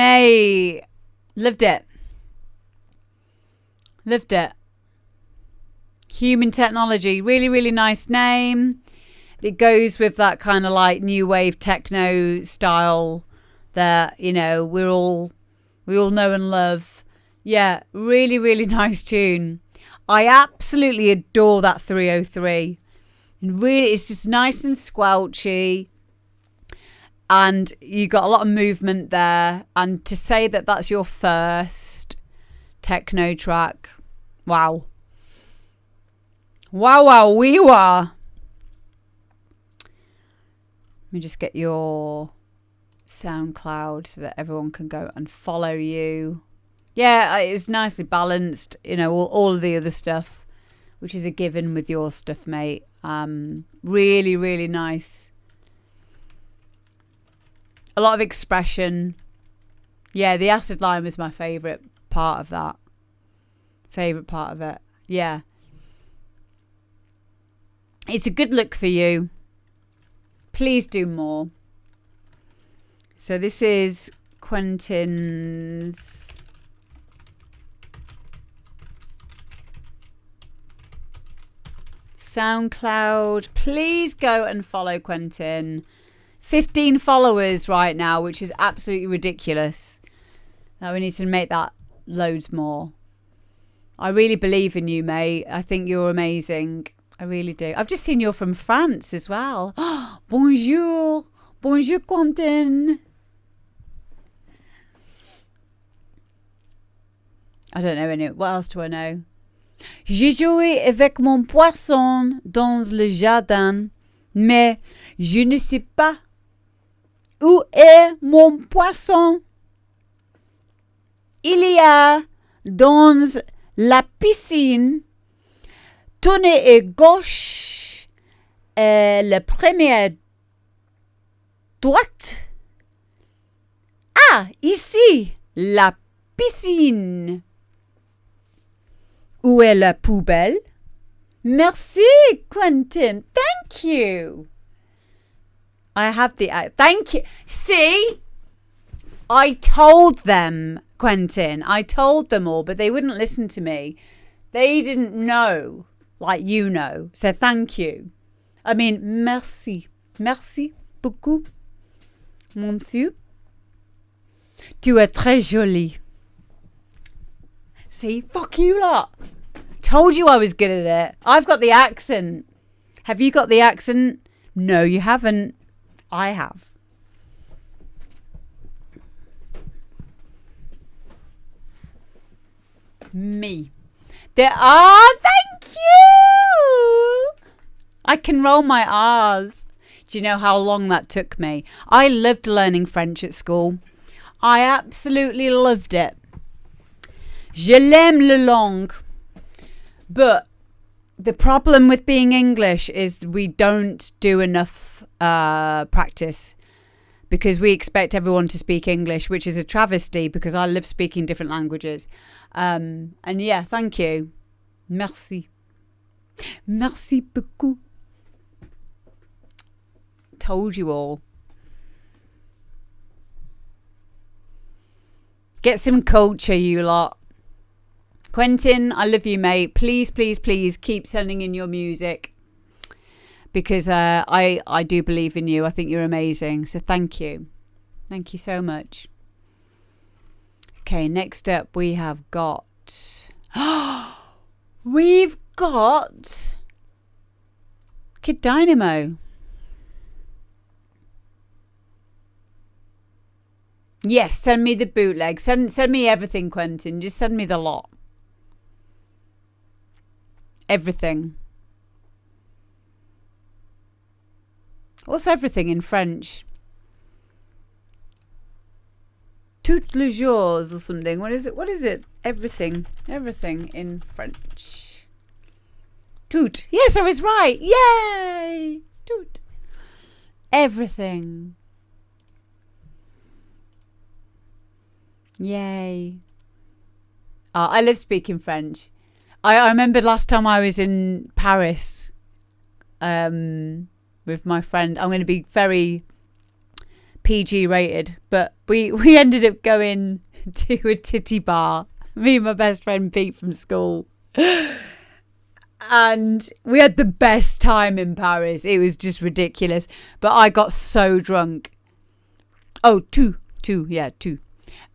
Mate, loved it. Loved it. Human Technology, really, really nice name. It goes with that kind of like new wave techno style that, you know, we all know and love. Yeah, really, really nice tune. I absolutely adore that 303. And really, it's just nice and squelchy. And you got a lot of movement there. And to say that that's your first techno track, wow. Wow, wow, wee wah. Let me just get your SoundCloud so that everyone can go and follow you. Yeah, it was nicely balanced, you know, all of the other stuff, which is a given with your stuff, mate. Really, really nice. A lot of expression. Yeah, the acid line was my favourite part of that. Favourite part of it. Yeah. It's a good look for you. Please do more. So this is Quentin's SoundCloud. Please go and follow Quentin. 15 followers right now, which is absolutely ridiculous. Now we need to make that loads more. I really believe in you, mate. I think you're amazing. I really do. I've just seen you're from France as well. Bonjour. Bonjour, Quentin. I don't know any. What else do I know? J'ai joué avec mon poisson dans le jardin, mais je ne sais pas où est mon poisson. Il y a dans la piscine. Tournez à gauche, la première droite. Ah, ici, la piscine. Où est la poubelle? Merci, Quentin. Thank you. I have the... thank you. See? I told them, Quentin. I told them all, but they wouldn't listen to me. They didn't know. Like you know. So thank you. I mean, merci. Merci beaucoup, monsieur. Tu es très jolie. See? Fuck you lot. Told you I was good at it. I've got the accent. Have you got the accent? No, you haven't. I have. Me. There are. Thank you. I can roll my R's. Do you know how long that took me? I loved learning French at school. I absolutely loved it. Je l'aime le langue. But the problem with being English is we don't do enough practice because we expect everyone to speak English, which is a travesty because I love speaking different languages. And yeah, thank you. Merci. Merci beaucoup. Told you all. Get some culture, you lot. Quentin, I love you, mate. Please, please, please keep sending in your music because I do believe in you. I think you're amazing. So thank you. Thank you so much. Okay, next up we have got... We've got Kid Dynamo. Yes, send me the bootleg. Send me everything, Quentin. Just send me the lot. Everything. What's everything in French? Toutes les jours or something. What is it? What is it? Everything. Everything in French. Tout. Yes, I was right. Yay! Tout. Everything. Yay. Oh, I love speaking French. I remember last time I was in Paris with my friend. I'm going to be very PG rated, but we ended up going to a titty bar, me and my best friend Pete from school, and we had the best time in Paris. It was just ridiculous, but I got so drunk. Two.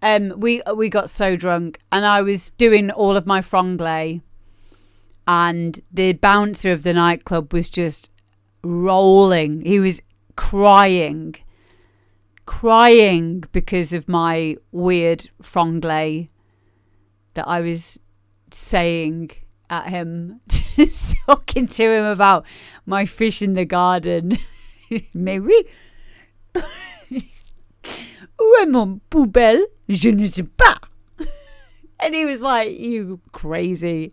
We got so drunk, and I was doing all of my franglais, and the bouncer of the nightclub was just rolling. He was crying because of my weird franglais that I was saying at him, just talking to him about my fish in the garden. Mais oui. Où est mon poubelle? Je ne sais pas. And he was like, you crazy.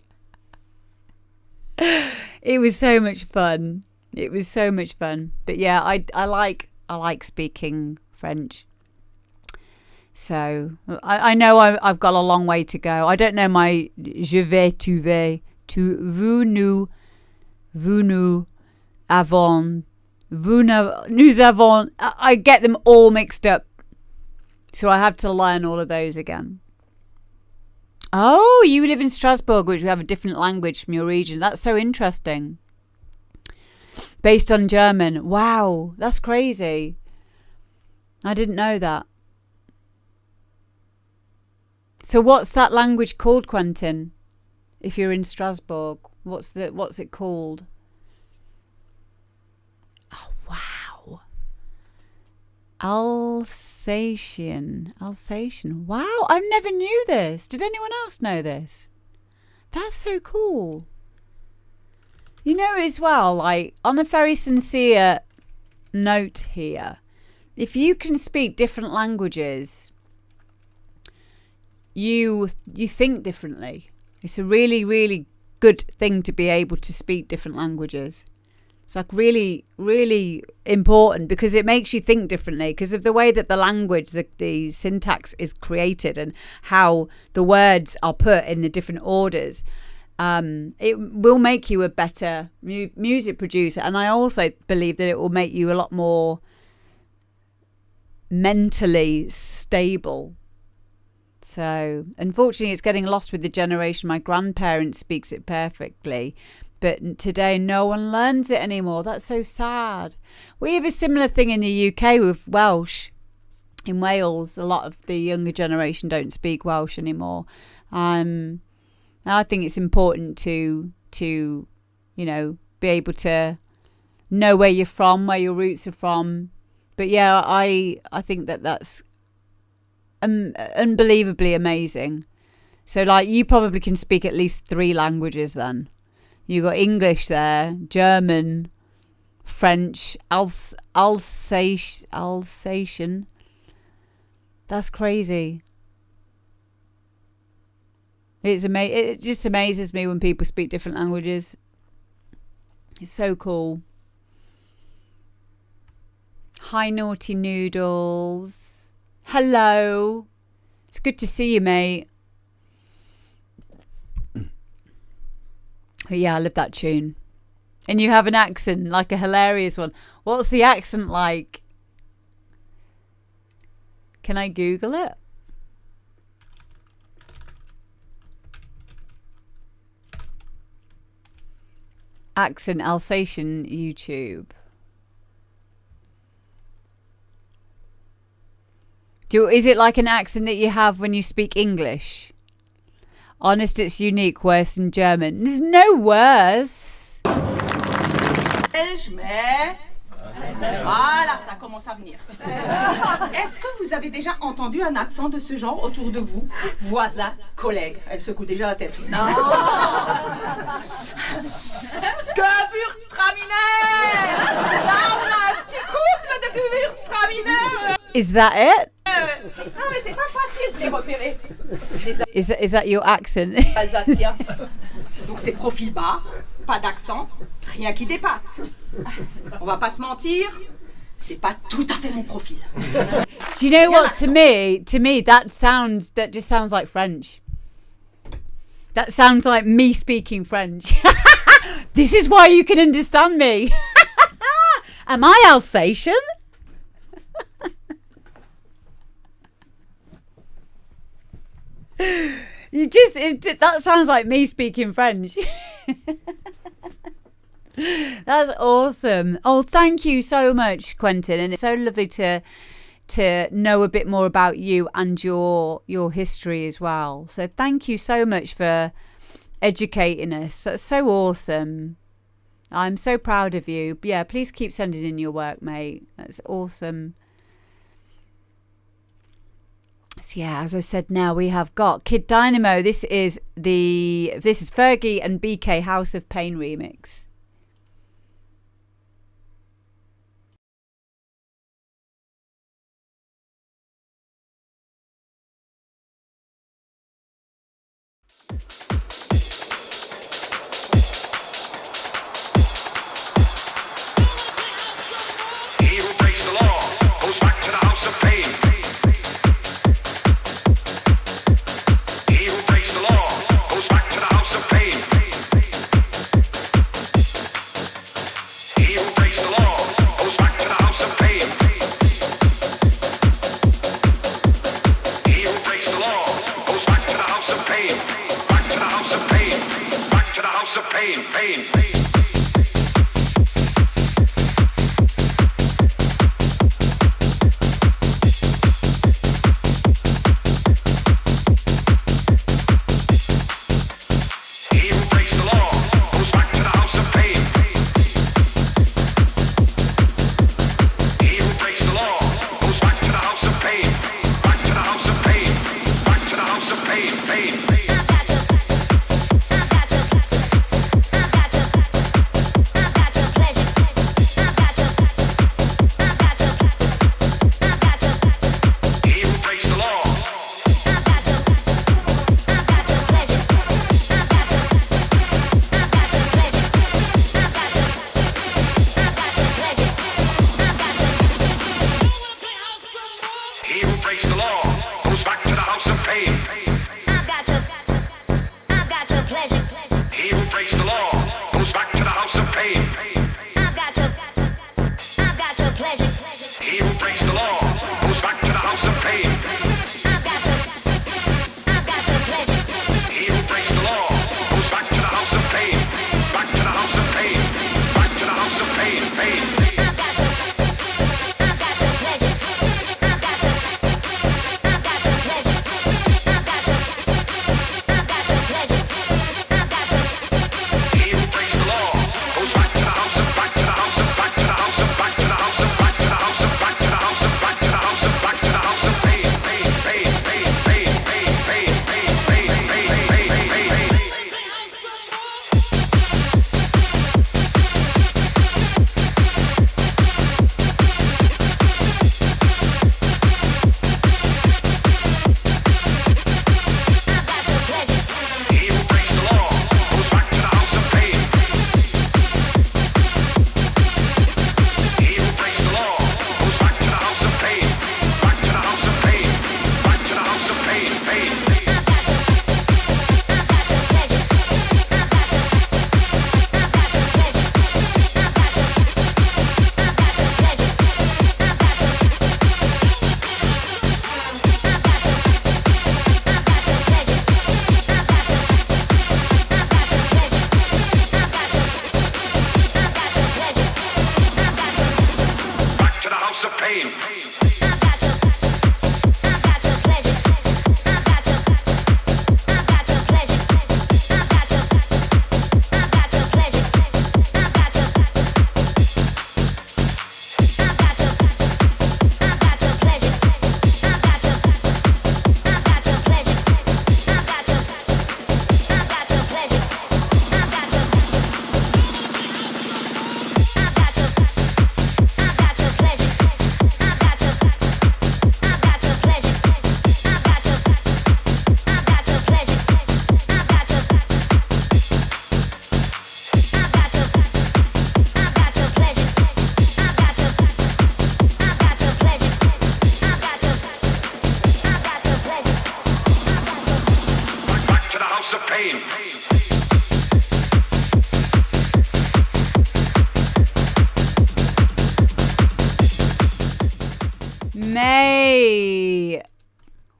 It was so much fun. But yeah, I like speaking French. So I know I've got a long way to go. I don't know my je vais, tu vas, tu, vous, nous, avons, nous avons. I get them all mixed up. So I have to learn all of those again. Oh, you live in Strasbourg, which we have a different language from your region. That's so interesting. Based on German. Wow, that's crazy. I didn't know that. So what's that language called, Quentin? If you're in Strasbourg, what's it called? Oh, wow. Alsatian. Wow, I never knew this. Did anyone else know this? That's so cool. You know as well, like, on a very sincere note here, if you can speak different languages, you think differently. It's a really, really good thing to be able to speak different languages. It's like really, really important because it makes you think differently because of the way that the language, the syntax is created and how the words are put in the different orders. It will make you a better music producer. And I also believe that it will make you a lot more mentally stable. So unfortunately it's getting lost with the generation. My grandparents speaks it perfectly, but today no one learns it anymore. That's so sad. We have a similar thing in the UK with Welsh. In Wales, a lot of the younger generation don't speak Welsh anymore. I think it's important to you know, be able to know where you're from, where your roots are from. But yeah, I think that's unbelievably amazing. So like you probably can speak at least 3 languages then. You got English there, German, French, Alsatian. That's crazy. It just amazes me when people speak different languages. It's so cool. Hi, Naughty Noodles. Hello. It's good to see you, mate. But yeah, I love that tune. And you have an accent, like a hilarious one. What's the accent like? Can I Google it? Accent Alsatian YouTube. Is it like an accent that you have when you speak English? Honest, it's unique, worse than German. There's no worse. Voilà, ça commence à venir. Est-ce que vous avez déjà entendu un accent de ce genre autour de vous? Voisins, collègues. Elle secoue déjà la tête. Non. Gewürztraminer! Là, on a un petit couple de Gewürztraminer. Is that it? Non, mais c'est pas facile de les repérer. Is that your accent? Alsacien. Donc c'est profil bas, pas d'accent, rien qui dépasse. On va pas se mentir, c'est pas tout à fait mon profil. Do you know what? To me, that just sounds like French. That sounds like me speaking French. This is why you can understand me. Am I Alsatian? That sounds like me speaking French. That's awesome. Oh, thank you so much, Quentin. And it's so lovely to know a bit more about you and your history as well. So thank you so much for educating us. That's so awesome. I'm so proud of you. Yeah, please keep sending in your work, mate. That's awesome. So yeah, as I said, now we have got Kid Dynamo. This is Fergie and BK House of Pain remix.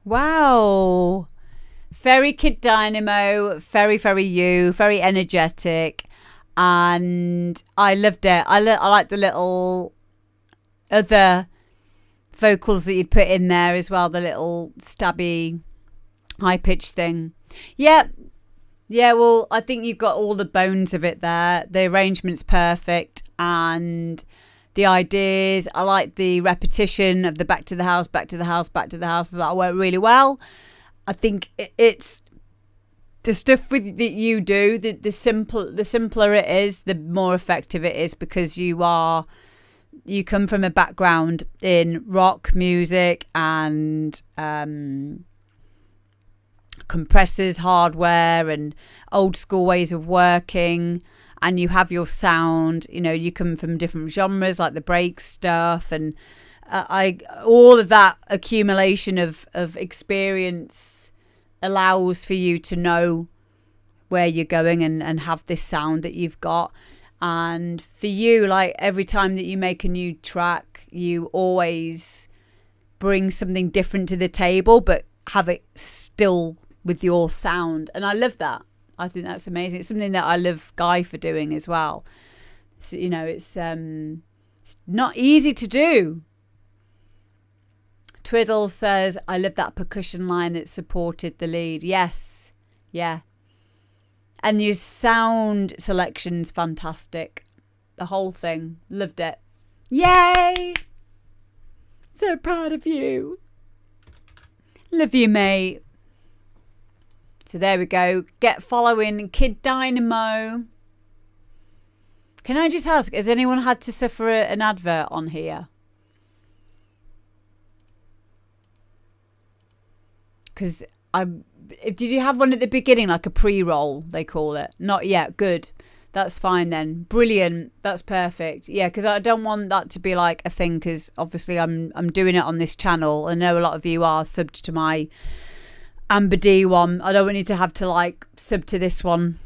Wow. Very Kid Dynamo, very, very you, very energetic. And I loved it. I like the little other vocals that you'd put in there as well, the little stabby high pitched thing. Yeah, well, I think you've got all the bones of it there. The arrangement's perfect, and the ideas, I like the repetition of the back to the house, back to the house, back to the house. That worked really well. I think it's the stuff that you do, the simpler it is, the more effective it is, because you come from a background in rock music and compressors, hardware, and old school ways of working, and you have your sound. You come from different genres like the break stuff, and all of that accumulation of experience allows for you to know where you're going and have this sound that you've got. And for you, like, every time that you make a new track, you always bring something different to the table, but have it still with your sound. And I love that. I think that's amazing. It's something that I love Guy for doing as well. So, it's not easy to do. Twiddle says, I love that percussion line that supported the lead. Yes. Yeah. And your sound selection's fantastic. The whole thing. Loved it. Yay! So proud of you. Love you, mate. So there we go. Get following Kid Dynamo. Can I just ask, has anyone had to suffer an advert on here? Because did you have one at the beginning, like a pre-roll, they call it? Not yet. Good. That's fine then. Brilliant. That's perfect. Yeah, because I don't want that to be like a thing, because obviously I'm doing it on this channel. I know a lot of you are subbed to my Amber D one. I don't want you to have to like sub to this one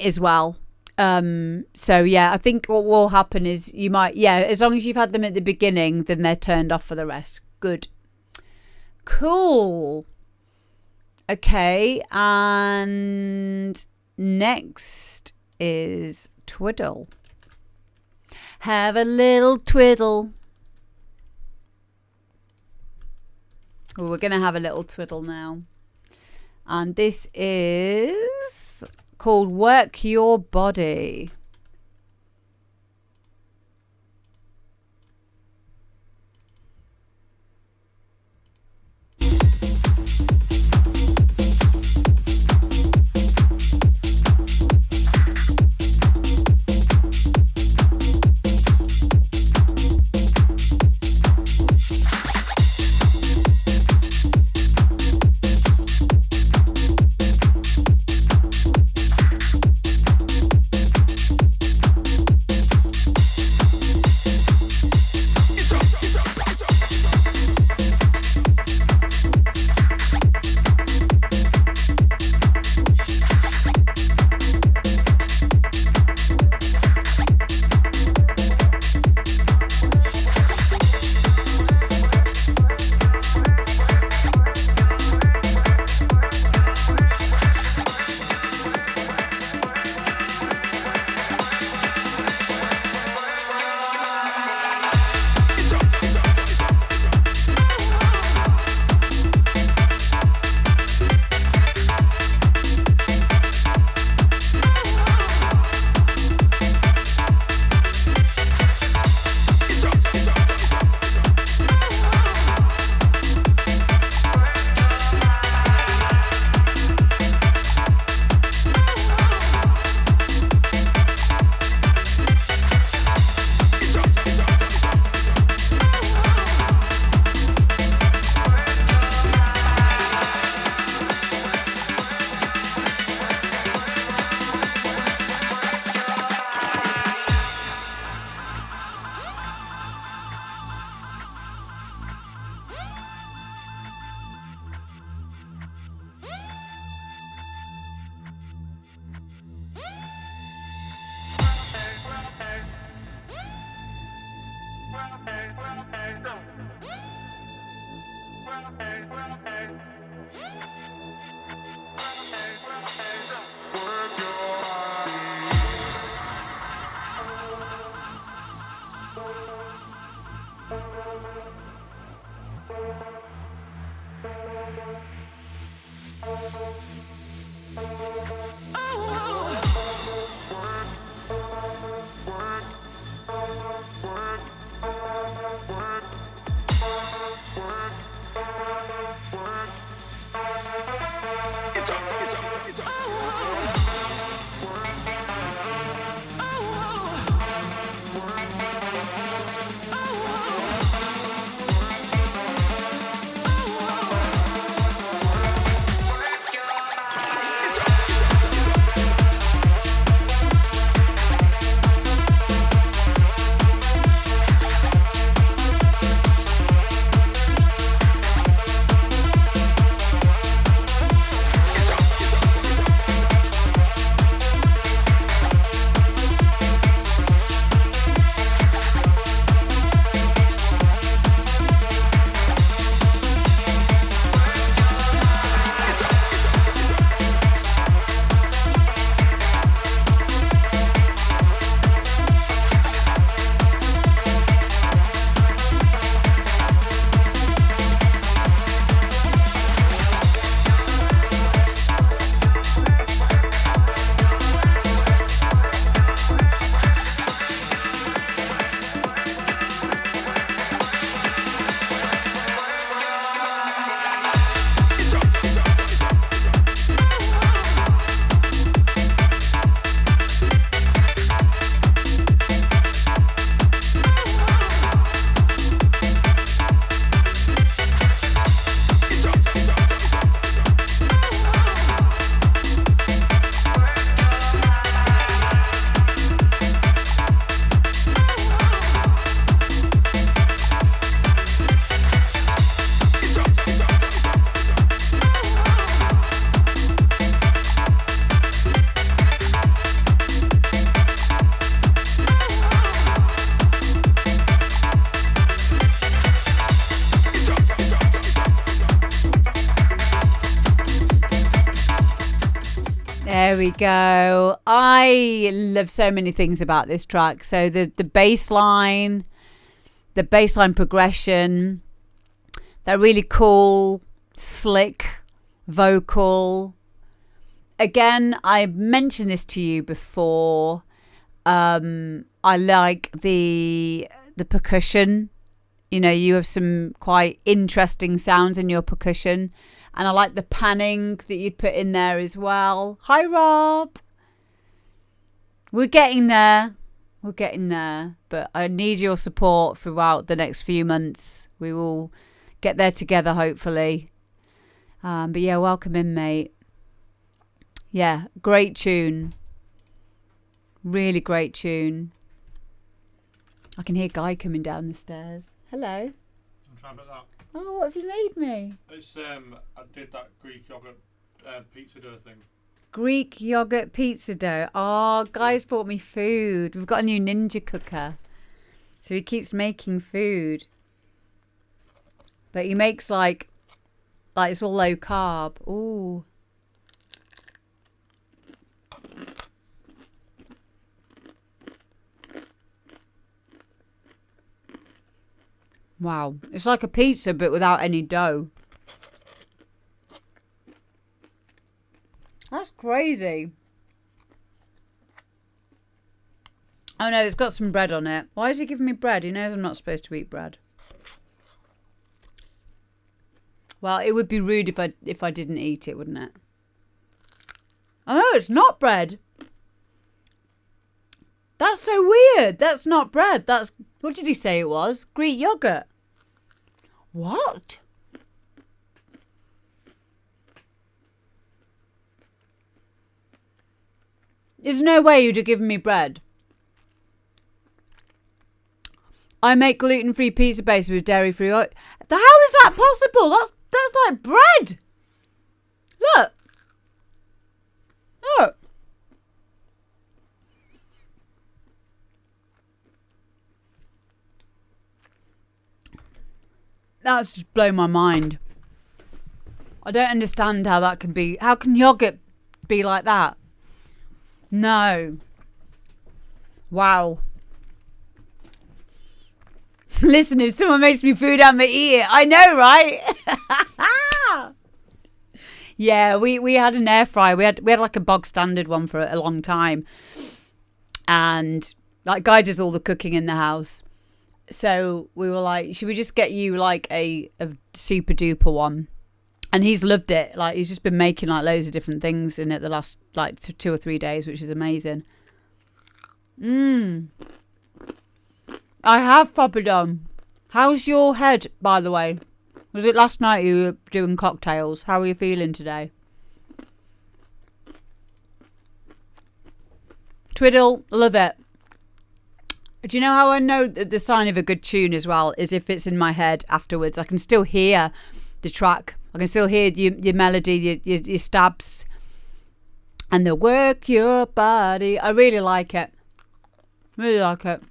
as well. So yeah, I think what will happen is you might, as long as you've had them at the beginning, then they're turned off for the rest. Good. Cool. Okay, and next is Twiddle. Have a little twiddle. Well, we're going to have a little twiddle now. And this is called Work Your Body. There we go. I love so many things about this track. So the bass line, the bass line progression, that really cool, slick vocal. Again, I mentioned this to you before. I like the percussion. You know, you have some quite interesting sounds in your percussion. And I like the panning that you'd put in there as well. Hi, Rob. We're getting there. We're getting there. But I need your support throughout the next few months. We will get there together, hopefully. But yeah, welcome in, mate. Yeah, great tune. Really great tune. I can hear Guy coming down the stairs. Hello. I'm trying about that. Oh, what have you made me? It's I did that Greek yogurt pizza dough thing. Greek yogurt pizza dough. Oh, Guy's brought me food. We've got a new ninja cooker. So he keeps making food. But he makes like it's all low carb. Ooh. Wow. It's like a pizza but without any dough. That's crazy. Oh no, it's got some bread on it. Why is he giving me bread? He knows I'm not supposed to eat bread. Well, it would be rude if I didn't eat it, wouldn't it? Oh no, it's not bread. That's so weird. That's not bread. That's... What did he say it was? Greek yogurt. What? There's no way you'd have given me bread. I make gluten-free pizza base with dairy-free oil. How is that possible? That's like bread. Look. Look. That's just blown my mind. I don't understand how that can be. How can yogurt be like that? No. Wow. Listen, if someone makes me food, I'm going to eat it. I know, right? Yeah, we had an air fryer. We had like a bog standard one for a long time, and like Guy does all the cooking in the house. So we were like, should we just get you like a super duper one? And he's loved it. Like he's just been making like loads of different things in it the last like 2 or 3 days, which is amazing. I have proper done. How's your head, by the way? Was it last night you were doing cocktails? How are you feeling today? Twiddle, love it. Do you know how I know that the sign of a good tune as well is if it's in my head afterwards? I can still hear the track. I can still hear your melody, your stabs, and the work your body. I really like it. Really like it.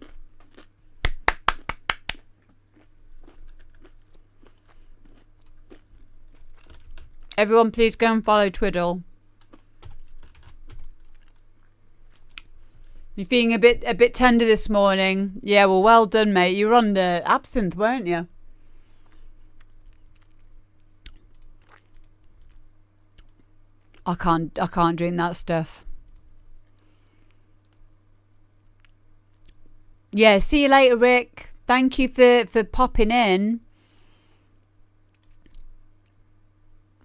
Everyone, please go and follow Twiddle. You're feeling a bit tender this morning. Yeah, well done, mate. You were on the absinthe, weren't you? I can't drink that stuff. Yeah, see you later, Rick. Thank you for popping in.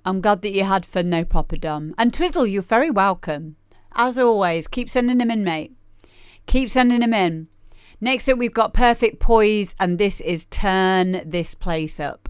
I'm glad that you had fun though, proper dumb. And Twiddle, you're very welcome. As always, keep sending them in, mate. Keep sending them in. Next up, we've got Perfect Poise, and this is Turn This Place Up.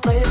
Play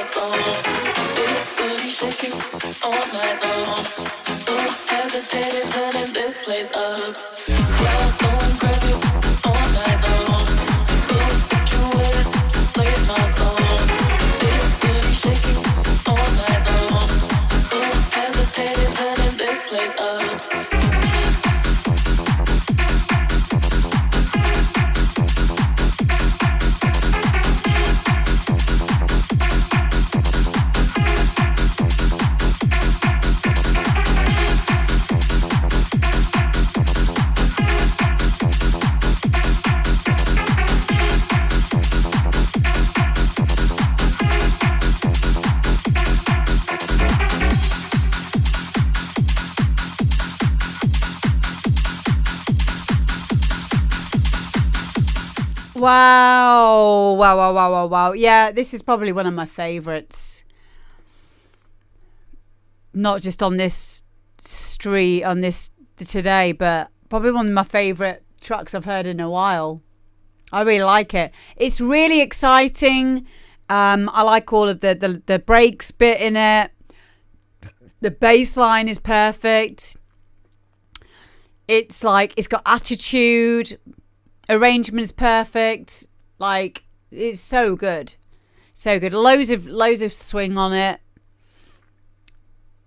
soul. This booty shaking all night long. Who hesitated turning this place up? Crowd going crazy all night long. Who situated played my song? This booty shaking all night long. Who hesitated turning this place up? Wow. Wow, wow, wow, wow, wow. Yeah, this is probably one of my favourites. Not just on this street, on this today, but probably one of my favourite tracks I've heard in a while. I really like it. It's really exciting. I like all of the breaks bit in it. The bass line is perfect. It's like, it's got attitude. Arrangement's perfect. Like, it's so good. So good. Loads of swing on it.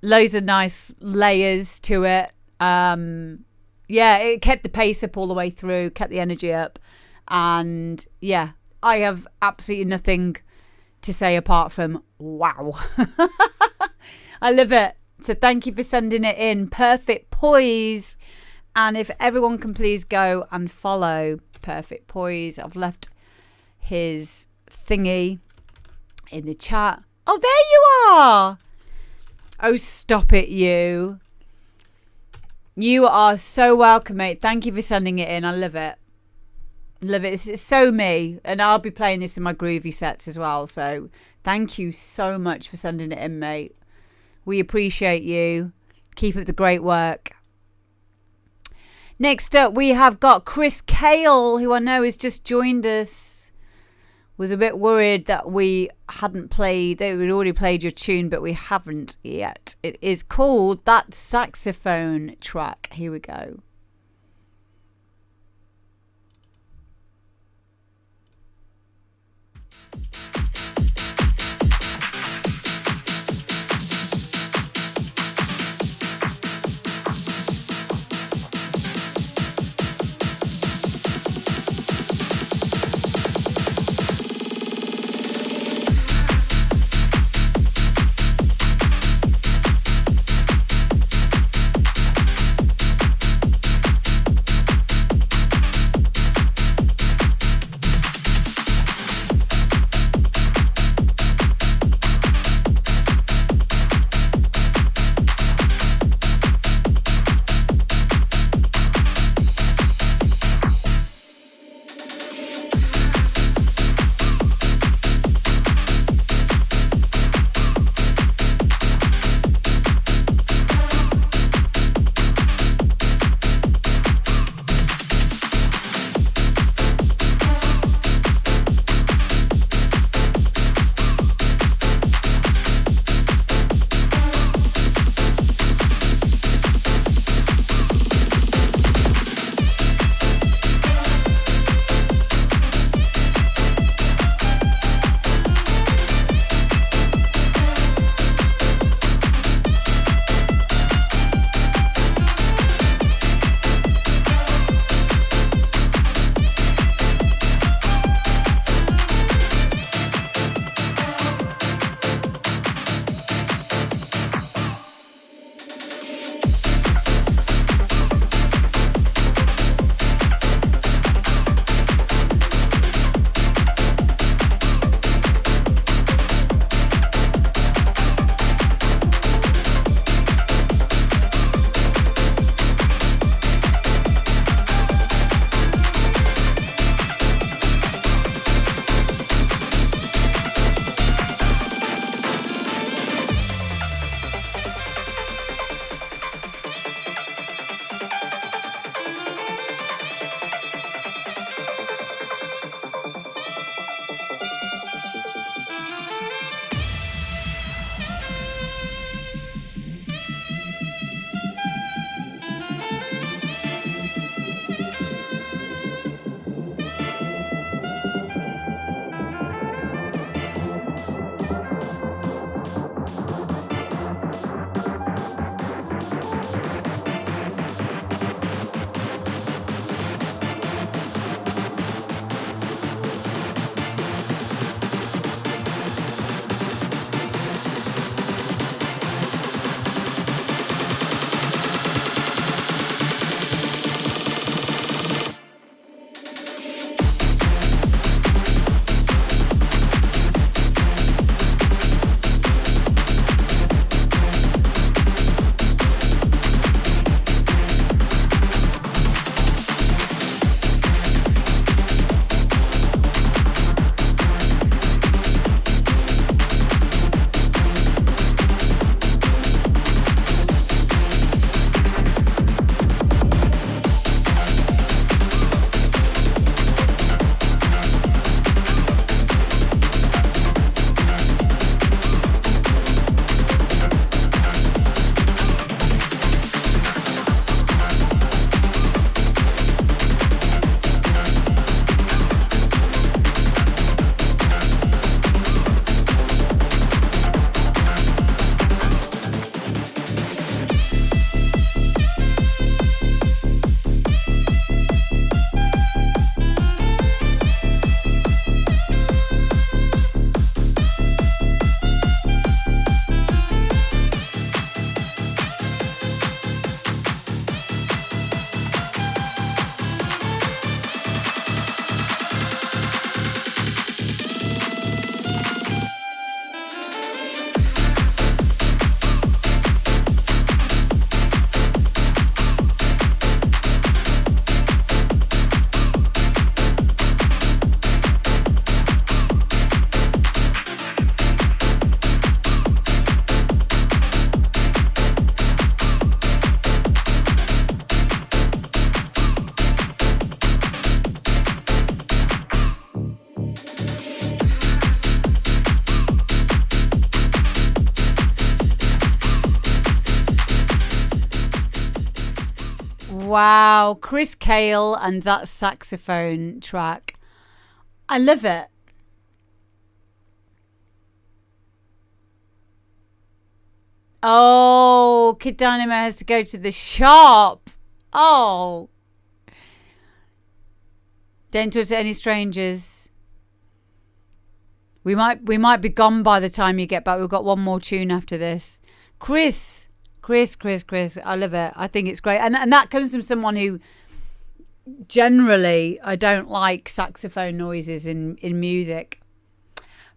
Loads of nice layers to it. Yeah, it kept the pace up all the way through, kept the energy up. And yeah, I have absolutely nothing to say apart from wow. I love it. So thank you for sending it in. Perfect Poise. And if everyone can please go and follow Perfect Poise. I've left his thingy in the chat. Oh, there you are. Oh, stop it, you. You are so welcome, mate. Thank you for sending it in. I love it. Love it. It's so me. And I'll be playing this in my groovy sets as well. So thank you so much for sending it in, mate. We appreciate you. Keep up the great work. Next up, we have got Chris Kayl, who I know has just joined us. Was a bit worried that we hadn't played, that we'd already played your tune, but we haven't yet. It is called That Saxophone Track. Here we go. Wow, Chris Kayl and that saxophone track. I love it. Oh, Kid Dynamo has to go to the shop. Oh. Don't talk to any strangers. We might be gone by the time you get back. We've got one more tune after this. Chris. I love it. I think it's great. And that comes from someone who generally, I don't like saxophone noises in music.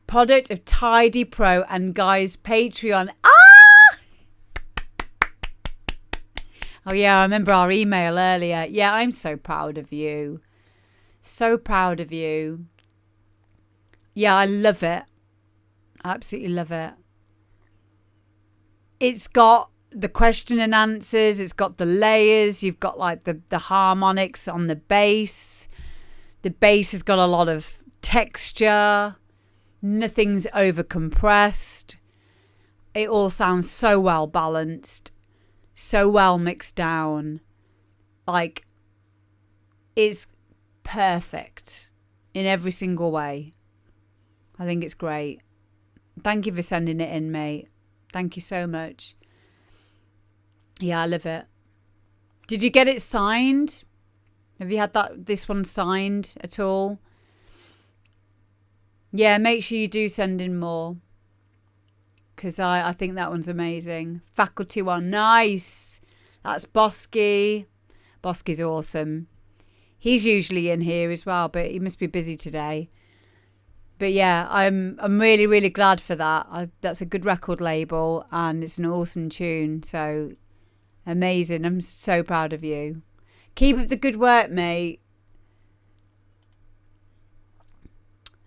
Product of Tidy Pro and Guy's Patreon. Oh yeah, I remember our email earlier. Yeah, I'm so proud of you. So proud of you. Yeah, I love it. Absolutely love it. It's got the question and answers. It's got the layers. You've got like the harmonics on the bass. The bass has got a lot of texture. Nothing's over compressed. It all sounds so well balanced. So well mixed down. Like, it's perfect in every single way. I think it's great. Thank you for sending it in, mate. Thank you so much. Yeah, I love it. Did you get it signed? Have you had this one signed at all? Yeah, make sure you do send in more. Because I think that one's amazing. Faculty one, nice. That's Bosky. Bosky's awesome. He's usually in here as well, but he must be busy today. But yeah, I'm really, really glad for that. That's a good record label and it's an awesome tune. So amazing. I'm so proud of you. Keep up the good work, mate.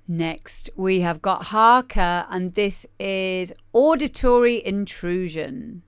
Next, we have got HARKER, and this is Auditory Intrusion.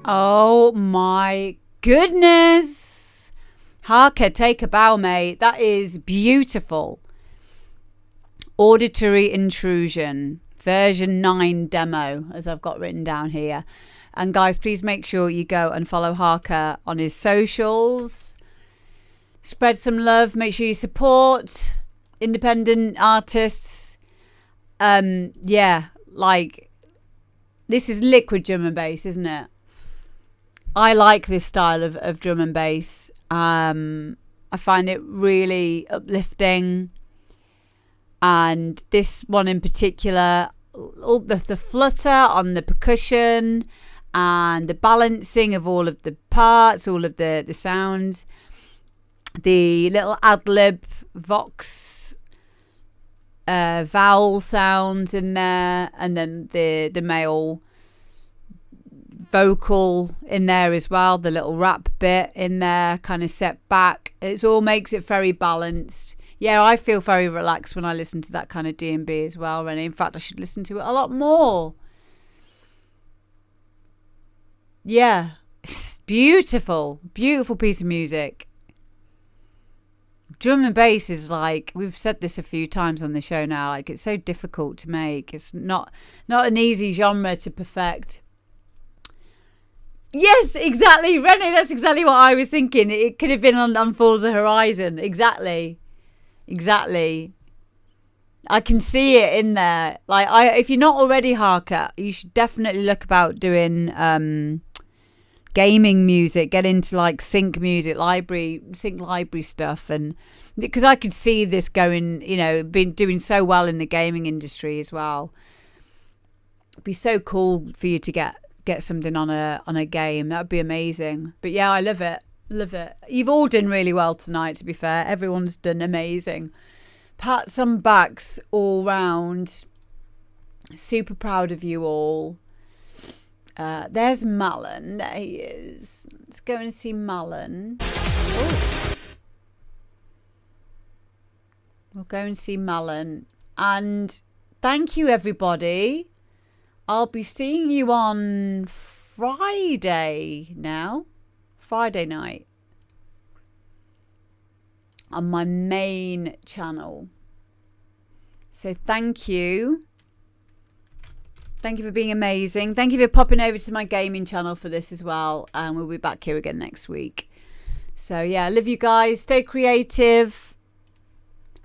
Oh my goodness. HARKER, take a bow, mate. That is beautiful. Auditory Intrusion, version 9 demo, as I've got written down here. And guys, please make sure you go and follow HARKER on his socials. Spread some love. Make sure you support independent artists. Yeah, like, this is liquid drum and bass, isn't it? I like this style of drum and bass. I find it really uplifting. And this one in particular, all the flutter on the percussion and the balancing of all of the parts, all of the sounds, the little ad-lib vox vowel sounds in there, and then the male vocal in there as well, the little rap bit in there kind of set back. It all makes it very balanced. Yeah, I feel very relaxed when I listen to that kind of D&B as well, Rennie. In fact, I should listen to it a lot more. Yeah, beautiful piece of music. Drum and bass is like, we've said this a few times on the show now, like, it's so difficult to make. It's not an easy genre to perfect. Yes, exactly, Rennie, that's exactly what I was thinking. It could have been on Forza Horizon. Exactly. I can see it in there. Like, if you're not already HARKER, you should definitely look about doing gaming music. Get into like sync library stuff, and because I could see this going, been doing so well in the gaming industry as well. It'd be so cool for you to get something on a game. That would be amazing. But yeah, I love it. You've all done really well tonight, to be fair. Everyone's done amazing. Pats on backs all round. Super proud of you all. There's Malin. There he is. Let's go and see Malin. Oh. We'll go and see Malin. And thank you, everybody. I'll be seeing you on Friday now. Friday night. On my main channel. So thank you. Thank you for being amazing. Thank you for popping over to my gaming channel for this as well. And we'll be back here again next week. So yeah, love you guys. Stay creative.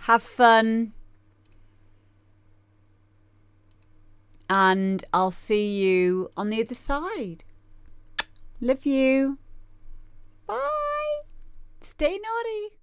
Have fun. And I'll see you on the other side. Love you. Bye. Stay naughty.